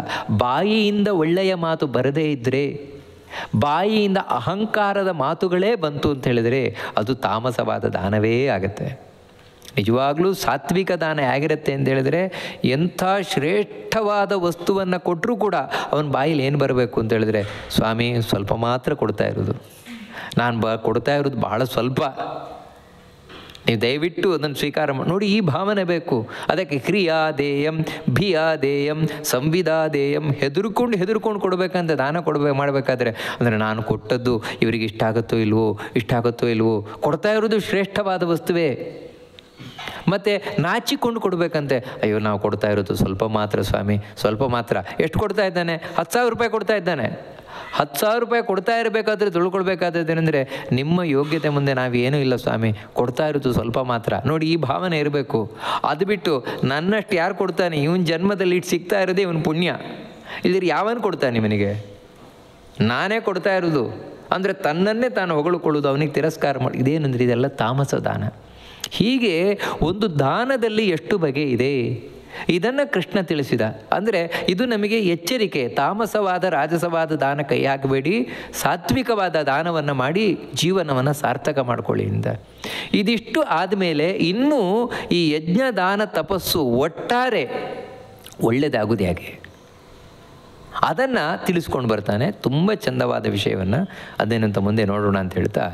ಬಾಯಿಯಿಂದ ಒಳ್ಳೆಯ ಮಾತು ಬರದೇ ಇದ್ದರೆ, ಬಾಯಿಯಿಂದ ಅಹಂಕಾರದ ಮಾತುಗಳೇ ಬಂತು ಅಂತ ಹೇಳಿದರೆ ಅದು ತಾಮಸವಾದ ದಾನವೇ ಆಗುತ್ತೆ. ನಿಜವಾಗ್ಲೂ ಸಾತ್ವಿಕ ದಾನ ಹೇಗಿರುತ್ತೆ ಅಂತ ಹೇಳಿದರೆ, ಎಂಥ ಶ್ರೇಷ್ಠವಾದ ವಸ್ತುವನ್ನು ಕೊಟ್ಟರೂ ಕೂಡ ಅವನ ಬಾಯಲ್ಲಿ ಏನು ಬರಬೇಕು ಅಂತ ಹೇಳಿದ್ರೆ, ಸ್ವಾಮಿ ಸ್ವಲ್ಪ ಮಾತ್ರ ಕೊಡ್ತಾ ಇರೋದು, ನಾನು ಕೊಡ್ತಾ ಇರೋದು ಭಾಳ ಸ್ವಲ್ಪ, ನೀವು ದಯವಿಟ್ಟು ಅದನ್ನು ಸ್ವೀಕಾರ ಮಾಡಿ. ನೋಡಿ, ಈ ಭಾವನೆ ಬೇಕು. ಅದಕ್ಕೆ ಕ್ರಿಯಾದೇಯಂ ಭಿಯಾದೇಯಂ ಸಂವಿದಾದೇಯಂ, ಹೆದರ್ಕೊಂಡು ಕೊಡಬೇಕಂತ ದಾನ ಮಾಡಬೇಕಾದ್ರೆ, ಅಂದರೆ ನಾನು ಕೊಟ್ಟದ್ದು ಇವರಿಗೆ ಇಷ್ಟ ಆಗುತ್ತೋ ಇಲ್ವೋ, ಕೊಡ್ತಾ ಇರೋದು ಶ್ರೇಷ್ಠವಾದ ವಸ್ತುವೇ. ಮತ್ತು ನಾಚಿಕೊಂಡು ಕೊಡಬೇಕಂತೆ, ಅಯ್ಯೋ ನಾವು ಕೊಡ್ತಾ ಇರೋದು ಸ್ವಲ್ಪ ಮಾತ್ರ ಸ್ವಾಮಿ, ಸ್ವಲ್ಪ ಮಾತ್ರ. ಎಷ್ಟು ಕೊಡ್ತಾ ಇದ್ದಾನೆ? 10,000 ರೂಪಾಯಿ ಕೊಡ್ತಾ ಇದ್ದಾನೆ. 10,000 ರೂಪಾಯಿ ಕೊಡ್ತಾ ಇರಬೇಕಾದ್ರೆ ತಿಳ್ಕೊಳ್ಬೇಕಾದದ್ದೇನೆಂದರೆ, ನಿಮ್ಮ ಯೋಗ್ಯತೆ ಮುಂದೆ ನಾವೇನೂ ಇಲ್ಲ ಸ್ವಾಮಿ, ಕೊಡ್ತಾ ಇರೋದು ಸ್ವಲ್ಪ ಮಾತ್ರ. ನೋಡಿ, ಈ ಭಾವನೆ ಇರಬೇಕು. ಅದು ಬಿಟ್ಟು ನನ್ನಷ್ಟು ಯಾರು ಕೊಡ್ತಾನೆ, ಇವನ ಜನ್ಮದಲ್ಲಿ ಇಟ್ಟು ಸಿಗ್ತಾ ಇರೋದೇ ಇವನು ಪುಣ್ಯ, ಇದ್ರ ಯಾವನು ಕೊಡ್ತಾನೆ ಇವನಿಗೆ, ನಾನೇ ಕೊಡ್ತಾ ಇರೋದು ಅಂದರೆ ತನ್ನನ್ನೇ ತಾನು ಹೊಗಳಿಕೊಳ್ಳೋದು, ಅವನಿಗೆ ತಿರಸ್ಕಾರ ಮಾಡಿ. ಇದೇನಂದ್ರೆ ಇದೆಲ್ಲ ತಾಮಸ ದಾನ. ಹೀಗೆ ಒಂದು ದಾನದಲ್ಲಿ ಎಷ್ಟು ಬಗೆ ಇದೆ, ಇದನ್ನು ಕೃಷ್ಣ ತಿಳಿಸಿದ. ಅಂದರೆ ಇದು ನಮಗೆ ಎಚ್ಚರಿಕೆ. ತಾಮಸವಾದ ರಾಜಸವಾದ ದಾನ ಕೈ ಹಾಕಬೇಡಿ, ಸಾತ್ವಿಕವಾದ ದಾನವನ್ನು ಮಾಡಿ ಜೀವನವನ್ನು ಸಾರ್ಥಕ ಮಾಡಿಕೊಳ್ಳಿ ಅಂತ. ಇದಿಷ್ಟು ಆದಮೇಲೆ ಇನ್ನೂ ಈ ಯಜ್ಞ ದಾನ ತಪಸ್ಸು ಒಟ್ಟಾರೆ ಒಳ್ಳೆಯದಾಗೋದು ಹೇಗೆ ಅದನ್ನು ತಿಳಿಸ್ಕೊಂಡು ಬರ್ತಾನೆ. ತುಂಬ ಚಂದವಾದ ವಿಷಯವನ್ನು ಅದೇನಂತ ಮುಂದೆ ನೋಡೋಣ ಅಂತ ಹೇಳ್ತಾ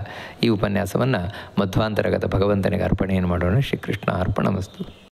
ಈ ಉಪನ್ಯಾಸವನ್ನು ಮಧ್ವಾಂತರಗತ ಭಗವಂತನಿಗೆ ಅರ್ಪಣೆಯನ್ನು ಮಾಡೋಣ. ಶ್ರೀಕೃಷ್ಣ ಅರ್ಪಣಮಸ್ತು.